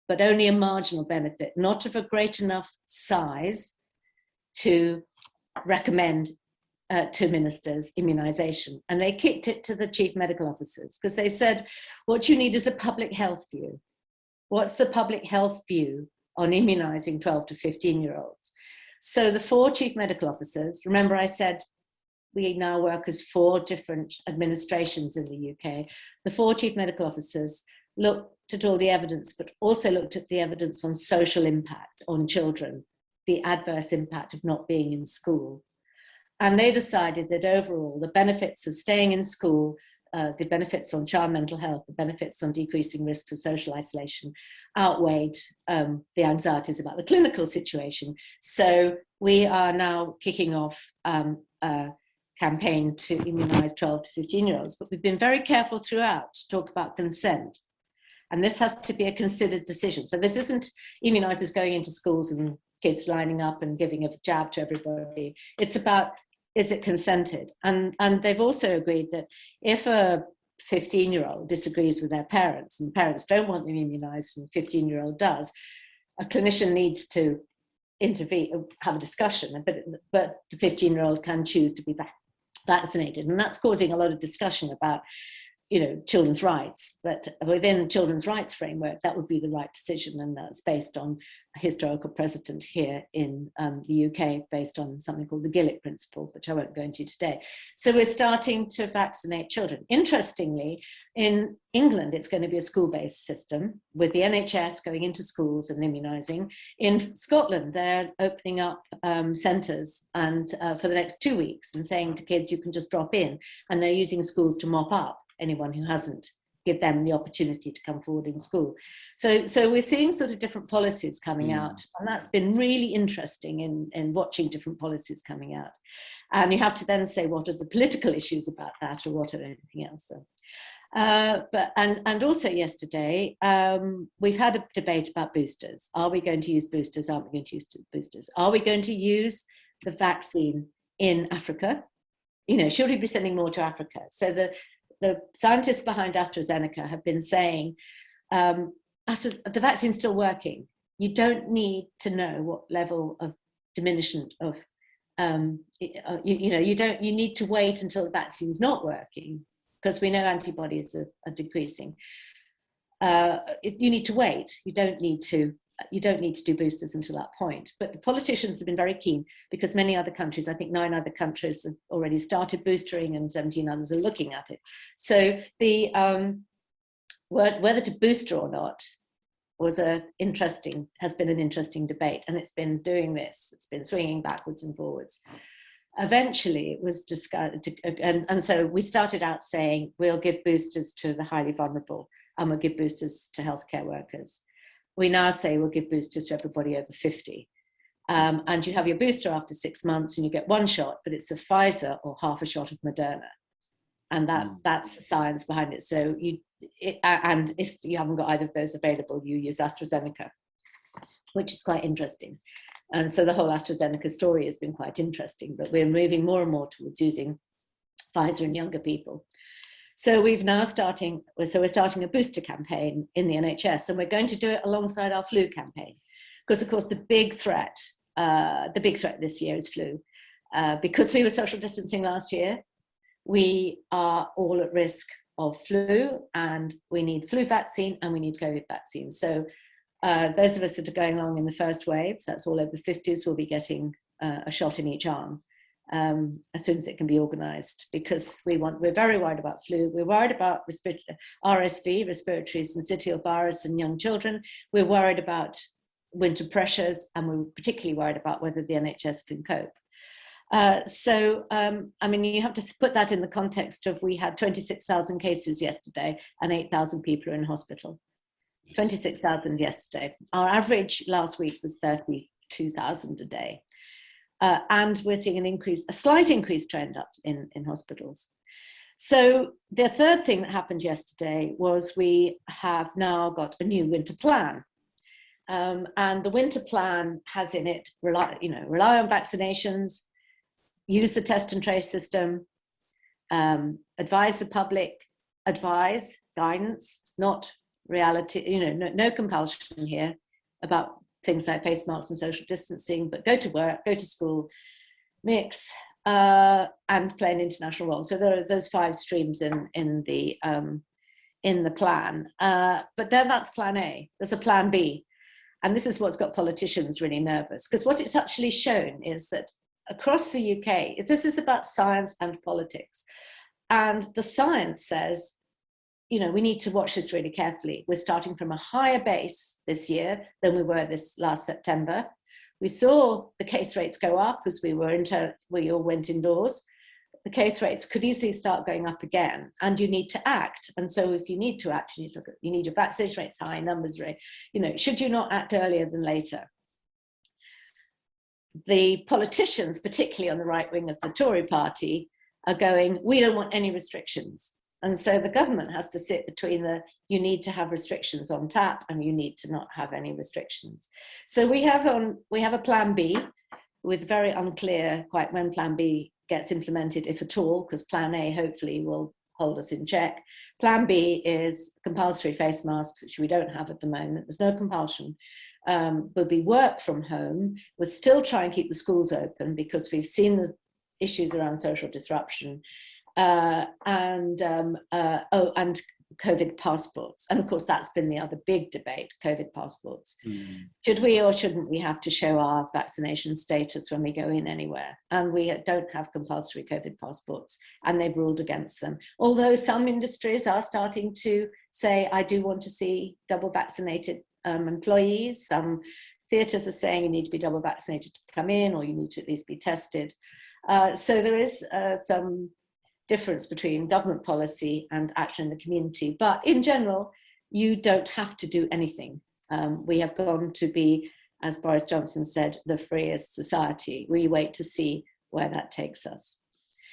but only a marginal benefit, not of a great enough size to recommend to ministers immunization. And they kicked it to the chief medical officers, because they said, what you need is a public health view. What's the public health view on immunizing 12 to 15-year-olds? So the 4 chief medical officers, remember I said we now work as 4 different administrations in the UK, the 4 chief medical officers looked at all the evidence, but also looked at the evidence on social impact on children, the adverse impact of not being in school. And they decided that overall, the benefits of staying in school, the benefits on child mental health, the benefits on decreasing risks of social isolation outweighed the anxieties about the clinical situation. So we are now kicking off a campaign to immunize 12 to 15-year-olds, but we've been very careful throughout to talk about consent. And this has to be a considered decision. So this isn't immunizers going into schools and kids lining up and giving a jab to everybody. It's about, is it consented? And they've also agreed that if a 15-year-old disagrees with their parents and the parents don't want them immunized and the 15-year-old does, a clinician needs to intervene, have a discussion, but the 15-year-old can choose to be vaccinated. And that's causing a lot of discussion about, children's rights, but within the children's rights framework, that would be the right decision. And that's based on a historical precedent here in the UK, based on something called the Gillick principle, which I won't go into today. So we're starting to vaccinate children. Interestingly, in England, it's going to be a school-based system with the NHS going into schools and immunizing. In Scotland, they're opening up centres and for the next 2 weeks and saying to kids, you can just drop in, and they're using schools to mop up anyone who hasn't, give them the opportunity to come forward in school. So we're seeing sort of different policies coming out, and that's been really interesting in watching different policies coming out. And you have to then say, what are the political issues about that, or what are anything else? So, and also yesterday, we've had a debate about boosters. Are we going to use boosters? Aren't we going to use boosters? Are we going to use the vaccine in Africa? Should we be sending more to Africa? So the scientists behind AstraZeneca have been saying, the vaccine's still working. You don't need to know what level of diminishment of, you need to wait until the vaccine's not working, because we know antibodies are decreasing. You need to wait. You don't need to do boosters until that point. But the politicians have been very keen, because many other countries, I think 9 other countries have already started boostering and 17 others are looking at it. So the whether to booster or not has been an interesting debate, and it's been doing this. It's been swinging backwards and forwards. Eventually it was discussed, and so we started out saying we'll give boosters to the highly vulnerable and we'll give boosters to healthcare workers. We now say we'll give boosters to everybody over 50. And you have your booster after 6 months and you get one shot, but it's a Pfizer or half a shot of Moderna. And that's the science behind it. So and if you haven't got either of those available, you use AstraZeneca, which is quite interesting. And so the whole AstraZeneca story has been quite interesting, but we're moving more and more towards using Pfizer in younger people. So we're starting a booster campaign in the NHS, and we're going to do it alongside our flu campaign. Because of course the big threat this year is flu. Because we were social distancing last year, we are all at risk of flu, and we need flu vaccine and we need COVID vaccine. So those of us that are going along in the first waves, that's all over 50s, will be getting a shot in each arm as soon as it can be organised, because we're very worried about flu. We're worried about RSV, respiratory syncytial virus, in young children. We're worried about winter pressures, and we're particularly worried about whether the NHS can cope. I mean, you have to put that in the context of, we had 26,000 cases yesterday and 8,000 people are in hospital. 26,000 yesterday. Our average last week was 32,000 a day. And we're seeing a slight increase trend up in hospitals. So the third thing that happened yesterday was we have now got a new winter plan. And the winter plan has in it, rely on vaccinations, use the test and trace system, advise the public, guidance, not reality, no compulsion here about things like face masks and social distancing, but go to work, go to school, mix, and play an international role. So there are those 5 streams in the plan. But then that's plan A. There's a plan B. And this is what's got politicians really nervous, because what it's actually shown is that across the UK, this is about science and politics. And the science says, we need to watch this really carefully. We're starting from a higher base this year than we were this last September. We saw the case rates go up as we all went indoors. The case rates could easily start going up again, and you need to act. And so if you need to act, you need your vaccination rates high, numbers rate, should you not act earlier than later? The politicians, particularly on the right wing of the Tory party, are going, we don't want any restrictions. And so the government has to sit between you need to have restrictions on tap and you need to not have any restrictions. So we have a plan B, with very unclear quite when plan B gets implemented, if at all, because plan A hopefully will hold us in check. Plan B is compulsory face masks, which we don't have at the moment. There's no compulsion. Will be work from home. We'll still try and keep the schools open because we've seen the issues around social disruption, and COVID passports. And of course, that's been the other big debate, COVID passports. Should we or shouldn't we have to show our vaccination status when we go in anywhere? And we don't have compulsory COVID passports, and they've ruled against them. Although some industries are starting to say, I do want to see double vaccinated employees. Some theatres are saying you need to be double vaccinated to come in, or you need to at least be tested. So there is some difference between government policy and action in the community. But in general, you don't have to do anything. We have gone to be, as Boris Johnson said, the freest society. We wait to see where that takes us.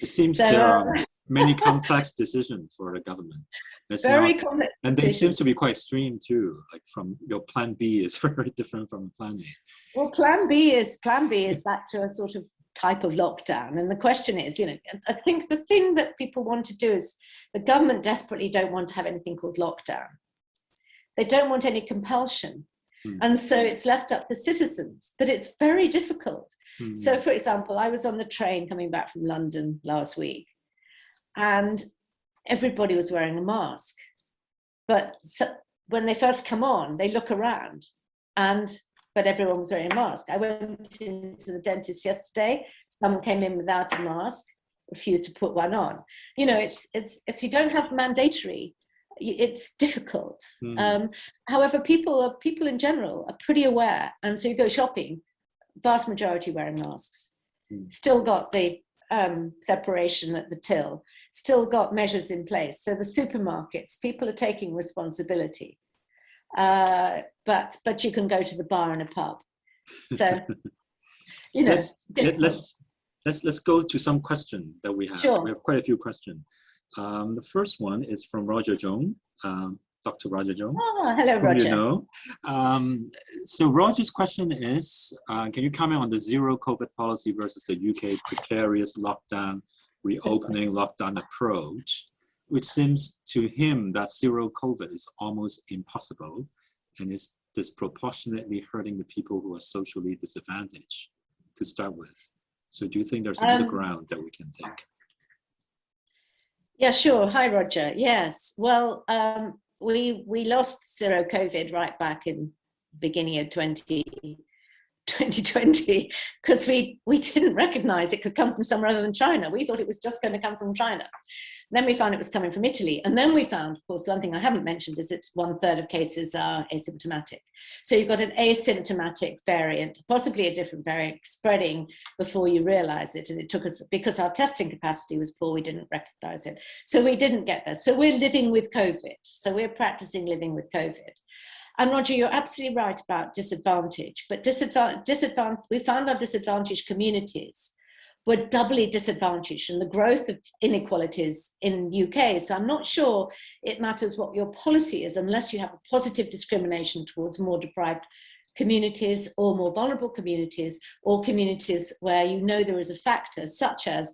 It seems there are many complex decisions for the government. Complex. And they seem to be quite extreme too. Like from your plan B is very different from plan A. Well, plan B is back to a sort of type of lockdown. And the question is, I think the thing that people want to do is, the government desperately don't want to have anything called lockdown. They don't want any compulsion. And so it's left up to citizens, but it's very difficult. So for example, I was on the train coming back from London last week, and everybody was wearing a mask. But when they first come on, they look around, but everyone was wearing a mask. I went into the dentist yesterday. Someone came in without a mask, refused to put one on. It's if you don't have mandatory, it's difficult. However, people in general are pretty aware, and so you go shopping, vast majority wearing masks. Still got the separation at the till. Still got measures in place. So the supermarkets, people are taking responsibility. But you can go to the bar and a pub. So you know, let's go to some question that we have. Sure. We have quite a few questions. The first one is from Roger Jong, Dr. Roger Jong. Oh, hello, who Roger. you know. So Roger's question is, can you comment on the zero COVID policy versus the UK precarious lockdown, reopening lockdown approach, which seems to him that zero COVID is almost impossible and is disproportionately hurting the people who are socially disadvantaged to start with. So do you think there's a middle ground that we can take? Yeah, sure. Hi, Roger. Yes. Well, we lost zero COVID right back in beginning of 2020 because we didn't recognize it could come from somewhere other than China. We thought it was just going to come from China. Then we found it was coming from Italy. And then we found, of course, one thing I haven't mentioned is that 1/3 of cases are asymptomatic. So you've got an asymptomatic variant, possibly a different variant, spreading before you realize it. And it took us, because our testing capacity was poor, we didn't recognize it. So we didn't get there. So we're living with COVID. So we're practicing living with COVID. And Roger, you're absolutely right about disadvantage, but we found our disadvantaged communities were doubly disadvantaged and the growth of inequalities in UK. So I'm not sure it matters what your policy is unless you have a positive discrimination towards more deprived communities or more vulnerable communities or communities where you know there is a factor such as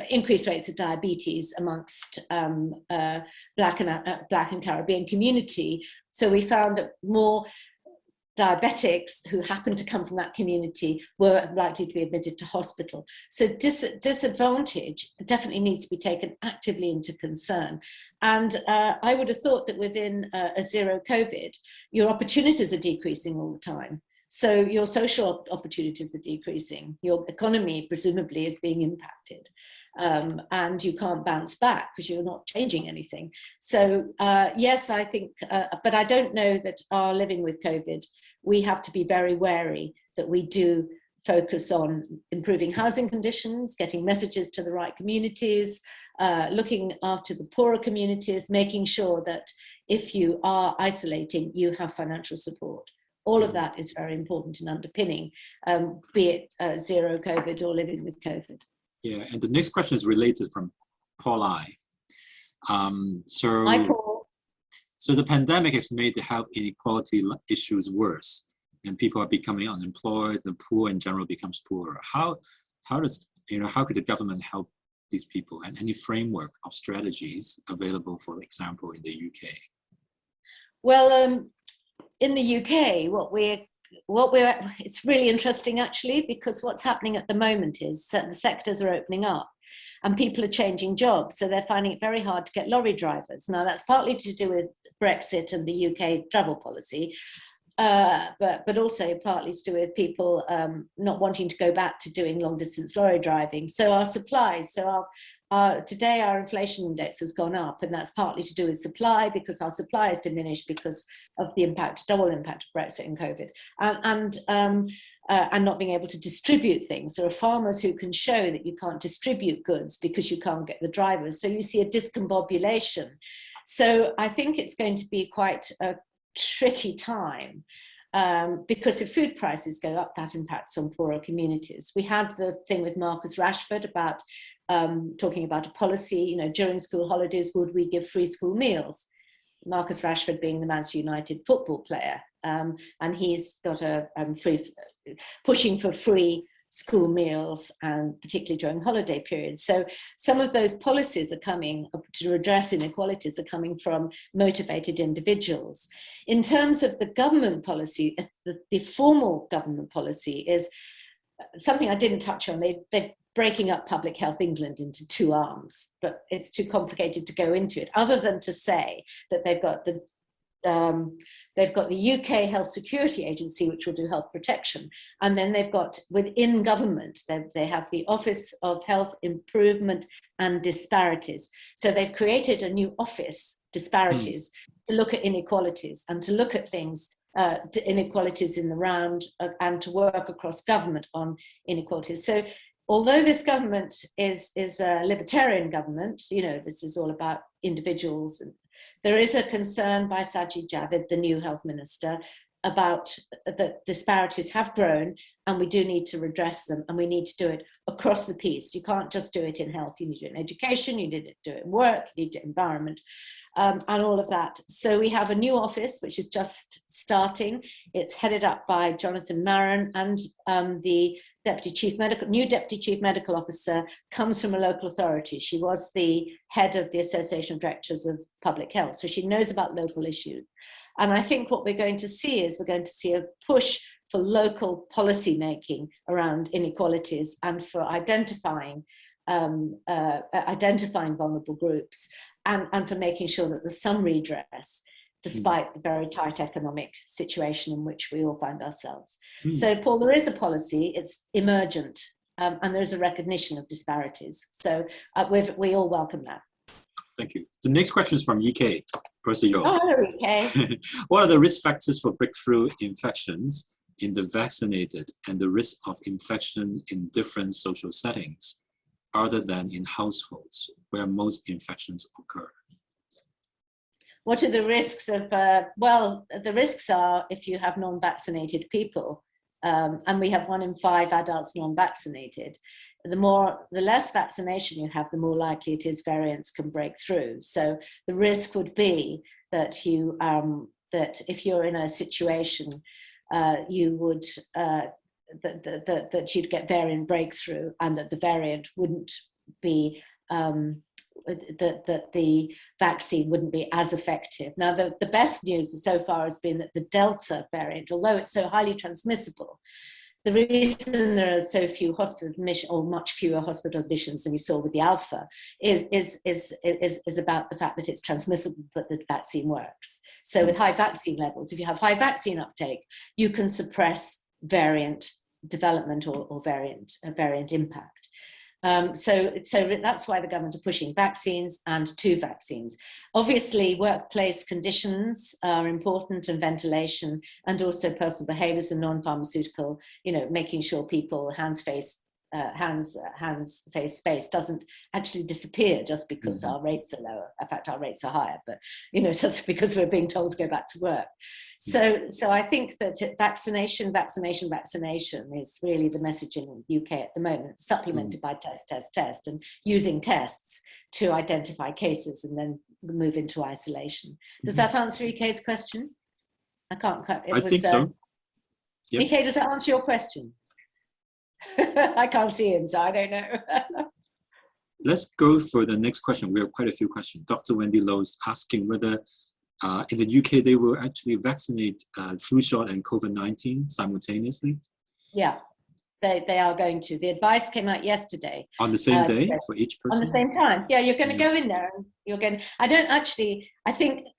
increased rates of diabetes amongst Black and Caribbean community. So we found that more diabetics who happened to come from that community were likely to be admitted to hospital. So disadvantage definitely needs to be taken actively into concern. And I would have thought that within a zero COVID, your opportunities are decreasing all the time. So your social opportunities are decreasing. Your economy presumably is being impacted. And you can't bounce back because you're not changing anything. So yes, I think, but I don't know that our living with COVID, we have to be very wary that we do focus on improving housing conditions, getting messages to the right communities, looking after the poorer communities, making sure that if you are isolating, you have financial support. All of that is very important in underpinning, be it zero COVID or living with COVID. Yeah, and the next question is related from Paul I. Hi, Paul. So the pandemic has made the health inequality issues worse, and people are becoming unemployed. The poor in general becomes poorer. How could the government help these people, and any framework of strategies available, for example, in the UK? Well, in the UK, it's really interesting actually, because what's happening at the moment is certain sectors are opening up and people are changing jobs. So they're finding it very hard to get lorry drivers. Now that's partly to do with Brexit and the UK travel policy, but also partly to do with people not wanting to go back to doing long distance lorry driving. So our supplies, today our inflation index has gone up, and that's partly to do with supply because our supply is diminished because of the double impact of Brexit and COVID, and not being able to distribute things. There are farmers who can show that you can't distribute goods because you can't get the drivers. So you see a discombobulation. So I think it's going to be quite a tricky time. Because if food prices go up, that impacts on poorer communities. We had the thing with Marcus Rashford about talking about a policy, during school holidays, would we give free school meals? Marcus Rashford being the Manchester United football player, and he's got pushing for free school meals, and particularly during holiday periods. So some of those policies are coming to address inequalities are coming from motivated individuals. In terms of the government policy, the formal government policy is something I didn't touch on. They're breaking up Public Health England into two arms, but it's too complicated to go into it, other than to say that they've got the UK Health Security Agency, which will do health protection. And then they've got within government, they have the Office of Health Improvement and Disparities. So they've created a new office, Disparities, to look at inequalities and to look at things, inequalities in the round, and to work across government on inequalities. So although this government is a libertarian government, this is all about individuals, and there is a concern by Sajid Javid, the new health minister, about that disparities have grown, and we do need to redress them, and we need to do it across the piece. You can't just do it in health, you need to do it in education, you need to do it in work, you need to do it in environment, and all of that. So we have a new office which is just starting. It's headed up by Jonathan Maron, and the new deputy chief medical officer comes from a local authority. She was the head of the Association of Directors of Public Health, so she knows about local issues. And I think what we're going to see is we're going to see a push for local policy making around inequalities and for identifying vulnerable groups, and for making sure that there's some redress despite the very tight economic situation in which we all find ourselves. So, Paul, there is a policy, it's emergent, and there's a recognition of disparities. So we all welcome that. Thank you. The next question is from EK, Professor Yo. Oh, hello, EK. What are the risk factors for breakthrough infections in the vaccinated and the risk of infection in different social settings, other than in households where most infections occur? What are the risks of, well, the risks are if you have non-vaccinated people, and we have 1 in 5 adults non-vaccinated, the less vaccination you have, the more likely it is variants can break through. So the risk would be that that if you're in a situation, you would, that you'd get variant breakthrough, and that the variant wouldn't be, that the vaccine wouldn't be as effective. Now, the best news so far has been that the Delta variant, although it's so highly transmissible, the reason there are so few hospital admissions, or much fewer hospital admissions than we saw with the Alpha, is about the fact that it's transmissible, but the vaccine works. So with high vaccine levels, if you have high vaccine uptake, you can suppress variant development or variant impact. So that's why the government are pushing vaccines, and 2 vaccines. Obviously, workplace conditions are important, and ventilation, and also personal behaviours and non-pharmaceutical, making sure people hands, face space doesn't actually disappear just because our rates are lower. In fact, our rates are higher, but just because we're being told to go back to work. So I think that vaccination is really the message in the UK at the moment, supplemented by test, and using tests to identify cases and then move into isolation. Does that answer EK's question? I think so. Yep. EK, does that answer your question? I can't see him, so I don't know. Let's go for the next question. We have quite a few questions. Dr. Wendy Lowe is asking whether in the UK they will actually vaccinate flu shot and COVID-19 simultaneously. Yeah, they are going to. The advice came out yesterday. On the same day for each person? On the same time. Yeah, you're going to go in there and you're going. I think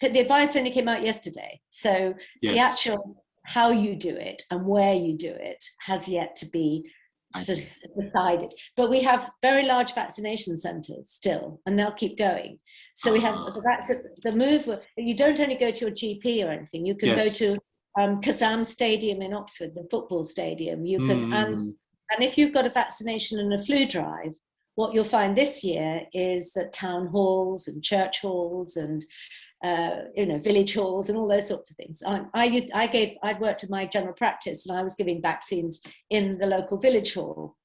the advice only came out yesterday. So the actual how you do it and where you do it has yet to be decided. But we have very large vaccination centres still, and they'll keep going. So we have the move. You don't only go to your GP or anything. You can go to Kazam Stadium in Oxford, the football stadium. You can, and if you've got a vaccination and a flu drive, what you'll find this year is that town halls and church halls and village halls and all those sorts of things. I worked with my general practice, and I was giving vaccines in the local village hall.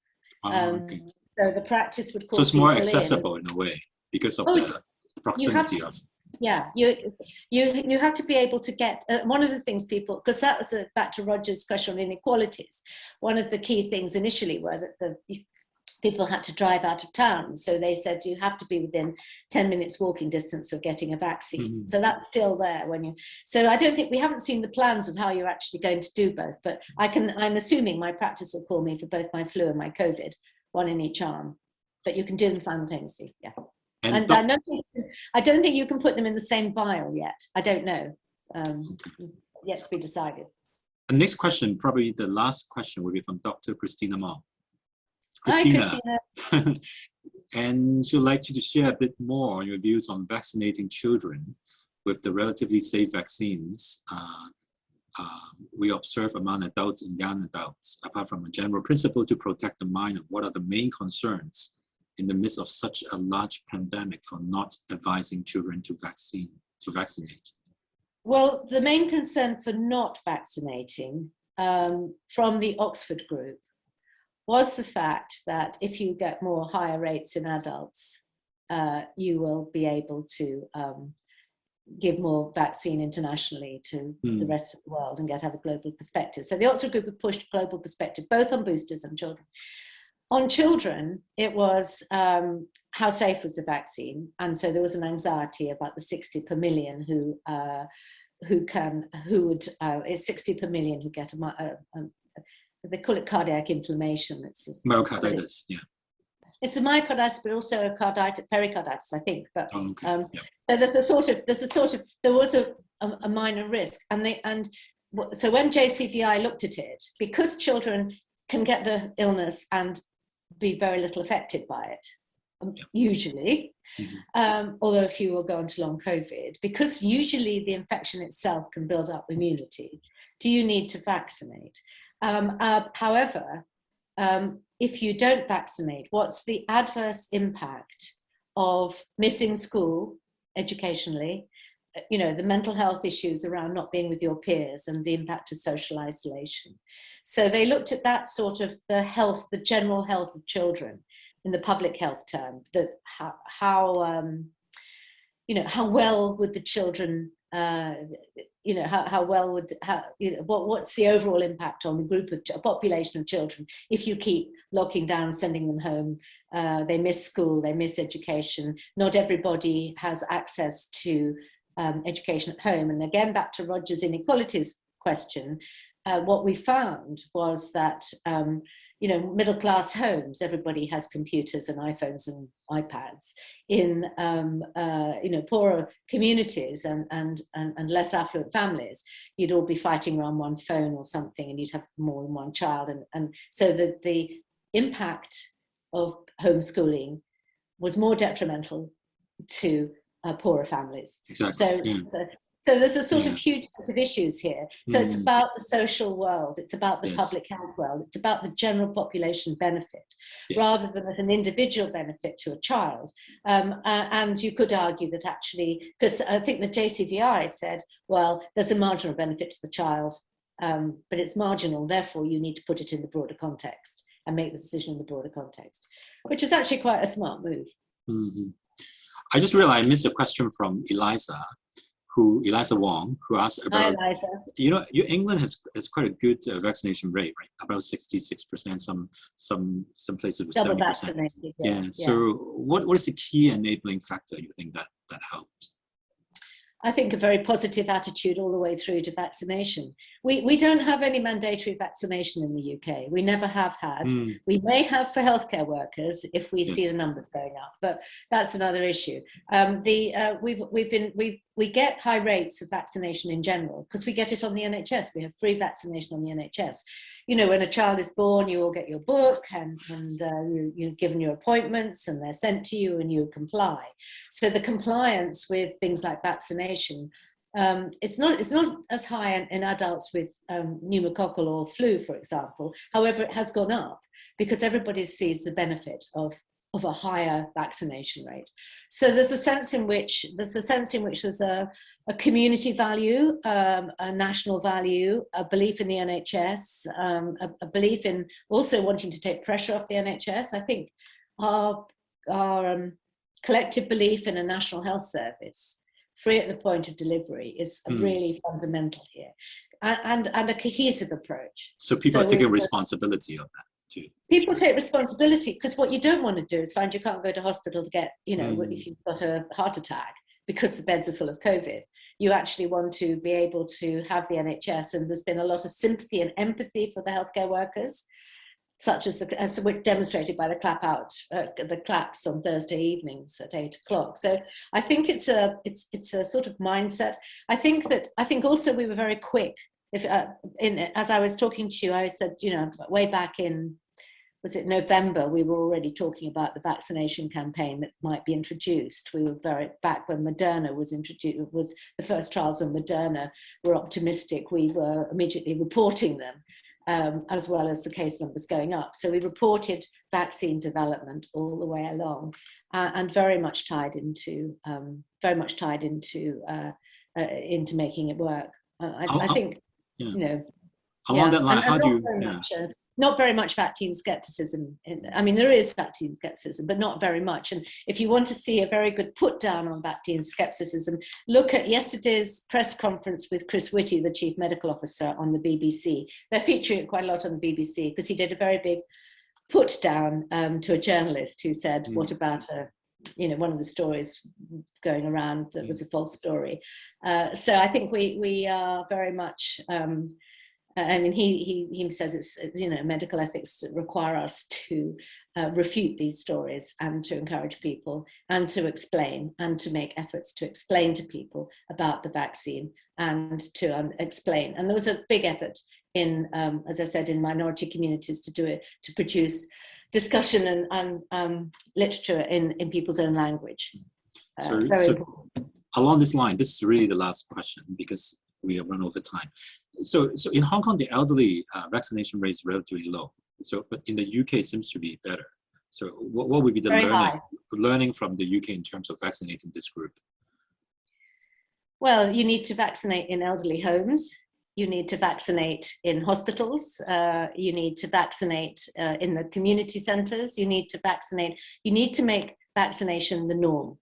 Okay. So the practice would call. So it's more accessible in a way because of the proximity of. Yeah, you have to be able to get one of the things people, because that was back to Roger's question on inequalities. One of the key things initially was that people had to drive out of town. So they said you have to be within 10 minutes walking distance of getting a vaccine. So that's still there so I don't think, we haven't seen the plans of how you're actually going to do both, but I'm assuming my practice will call me for both my flu and my COVID, 1 in each arm, but you can do them simultaneously. Yeah. And I don't think you can put them in the same vial yet. I don't know. Yet to be decided. The next question, probably the last question, will be from Dr. Christina Ma. Christina. Hi, Christina. And she'd like you to share a bit more on your views on vaccinating children with the relatively safe vaccines we observe among adults and young adults, apart from a general principle to protect the mind. What are the main concerns in the midst of such a large pandemic for not advising children to vaccinate? Well, the main concern for not vaccinating from the Oxford group was the fact that if you get more higher rates in adults, you will be able to give more vaccine internationally to the rest of the world and have a global perspective. So the Oxford group have pushed global perspective, both on boosters and children. On children, it was how safe was the vaccine, and so there was an anxiety about the 60 per million it's 60 per million who get they call it cardiac inflammation. It's myocarditis, yeah. It's a myocarditis, but also a pericarditis, I think. But yeah. So there was a minor risk, so when JCVI looked at it, because children can get the illness and be very little affected by it, usually, although a few will go on to long COVID, because usually the infection itself can build up immunity. Do you need to vaccinate? However, if you don't vaccinate, what's the adverse impact of missing school educationally, the mental health issues around not being with your peers and the impact of social isolation. So they looked at that sort of the general health of children in the public health term, that how well would the children, what's the overall impact on a population of children if you keep locking down, sending them home, they miss school, they miss education, not everybody has access to education at home. And again, back to Roger's inequalities question, what we found was that middle-class homes, everybody has computers and iPhones and iPads. In poorer communities and less affluent families, you'd all be fighting around one phone or something, and you'd have more than one child. And so the impact of homeschooling was more detrimental to poorer families. Exactly. So there's a sort of huge set of issues here. So it's about the social world, it's about the public health world, it's about the general population benefit, rather than as an individual benefit to a child. And you could argue that actually, because I think the JCVI said, well, there's a marginal benefit to the child, but it's marginal, therefore you need to put it in the broader context and make the decision in the broader context, which is actually quite a smart move. I just realized I missed a question from Eliza Wong, who asked about, England has quite a good vaccination rate, right? About 66%, some places with 70%. Yeah. So what is the key enabling factor you think that helps? I think a very positive attitude all the way through to vaccination. We don't have any mandatory vaccination in the UK. We never have had. We may have for healthcare workers if we see the numbers going up, but that's another issue. We get high rates of vaccination in general because we get it on the NHS. We have free vaccination on the NHS. When a child is born, you all get your book and you're given your appointments and they're sent to you and you comply. So the compliance with things like vaccination, it's not as high in adults with pneumococcal or flu, for example. However, it has gone up because everybody sees the benefit of a higher vaccination rate. So there's a sense in which there's a community value, a national value, a belief in the NHS, a belief in also wanting to take pressure off the NHS. I think our collective belief in a national health service, free at the point of delivery, is really fundamental here, and a cohesive approach. So people are taking responsibility of that. People take responsibility because what you don't want to do is find you can't go to hospital to get, if you've got a heart attack because the beds are full of COVID. You actually want to be able to have the NHS, and there's been a lot of sympathy and empathy for the healthcare workers, such as demonstrated by the claps on Thursday evenings at 8 o'clock. So I think it's a sort of mindset. I think also we were very quick. As I was talking to you, I said, way back in, was it November, we were already talking about the vaccination campaign that might be introduced. We were back when Moderna was introduced, was the first trials on Moderna were optimistic. We were immediately reporting them, as well as the case numbers going up. So we reported vaccine development all the way along, and very much tied into into making it work. I think, yeah. you know. Along that line, how do you? Not very much vaccine skepticism. I mean, there is vaccine skepticism, but not very much. And if you want to see a very good put down on vaccine skepticism, look at yesterday's press conference with Chris Whitty, the Chief Medical Officer, on the BBC. They're featuring it quite a lot on the BBC because he did a very big put down to a journalist who said, what about one of the stories going around that was a false story. So I think we are very much, I mean, he says it's, medical ethics require us to refute these stories and to encourage people and to explain and to make efforts to explain to people about the vaccine and to explain. And there was a big effort in, as I said, in minority communities to do it, to produce discussion and literature in people's own language. So important. Along this line, this is really the last question because we have run over time. So in Hong Kong, the elderly vaccination rate is relatively low. But in the UK, it seems to be better. So what would be the learning from the UK in terms of vaccinating this group? Well, you need to vaccinate in elderly homes. You need to vaccinate in hospitals. You need to vaccinate in the community centres. You need to vaccinate. You need to make vaccination the norm.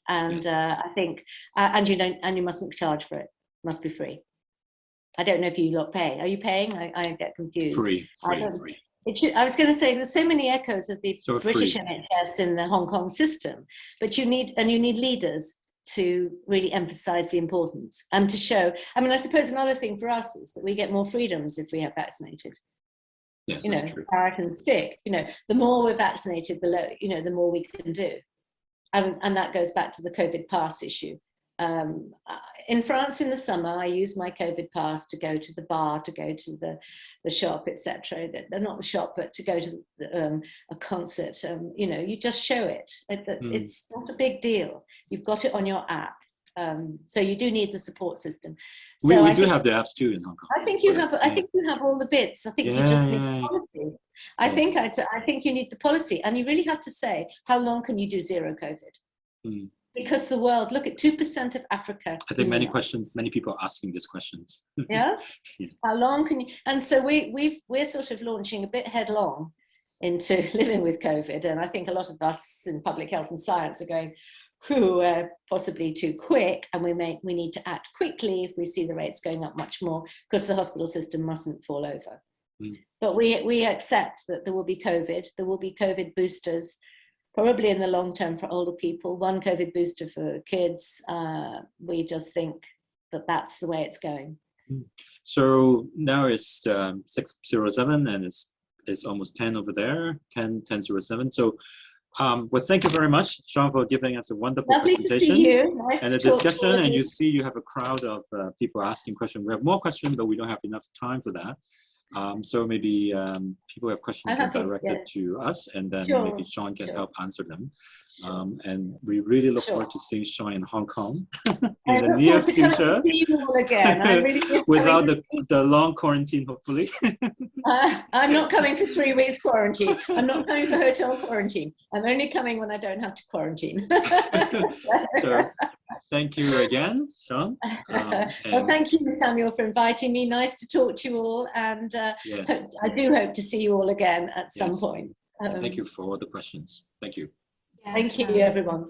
And I think, and you mustn't charge for it. It must be free. I don't know if you lot pay. Are you paying? I get confused. Free. I was going to say there's so many echoes of the British free. NHS in the Hong Kong system, but you need leaders to really emphasize the importance and to show. I mean, I suppose another thing for us is that we get more freedoms if we have vaccinated. Yes, that's true. Carrot and stick. The more we're vaccinated, the more we can do. And that goes back to the COVID pass issue. In France in the summer, I use my COVID pass to go to the bar, to go to the shop, etc. They're not the shop, but to go to a concert. You just show it. It's not a big deal. You've got it on your app. So you do need the support system. So we do have the apps too in Hong Kong. I think you have. I think you have all the bits. I think you just need the policy. I think you need the policy, and you really have to say, how long can you do zero COVID? Because the world, look at 2% of Africa. I think many people are asking these questions. Yeah? How long can you? And so we're sort of launching a bit headlong into living with COVID. And I think a lot of us in public health and science are going, possibly too quick. And we need to act quickly if we see the rates going up much more, because the hospital system mustn't fall over. But we accept that there will be COVID. There will be COVID boosters. Probably in the long term for older people, one COVID booster for kids. We just think that that's the way it's going. So now it's 6:07 and it's almost 10 over there, 10:07. So well, thank you very much, Sian, for giving us a wonderful presentation. Lovely to see you. Nice and to a discussion, and you see you have a crowd of people asking questions. We have more questions, but we don't have enough time for that. So maybe people have questions directed to us, and then maybe Sian can help answer them. And we really look forward to seeing Sian in Hong Kong in the near future. See you all again. I really without the long quarantine, hopefully. I'm not coming for 3 weeks quarantine. I'm not coming for hotel quarantine. I'm only coming when I don't have to quarantine. So, thank you again, Sian. Well, thank you, Samuel, for inviting me. Nice to talk to you all, and I do hope to see you all again at some point. Thank you for all the questions. Thank you. Thank you, everyone.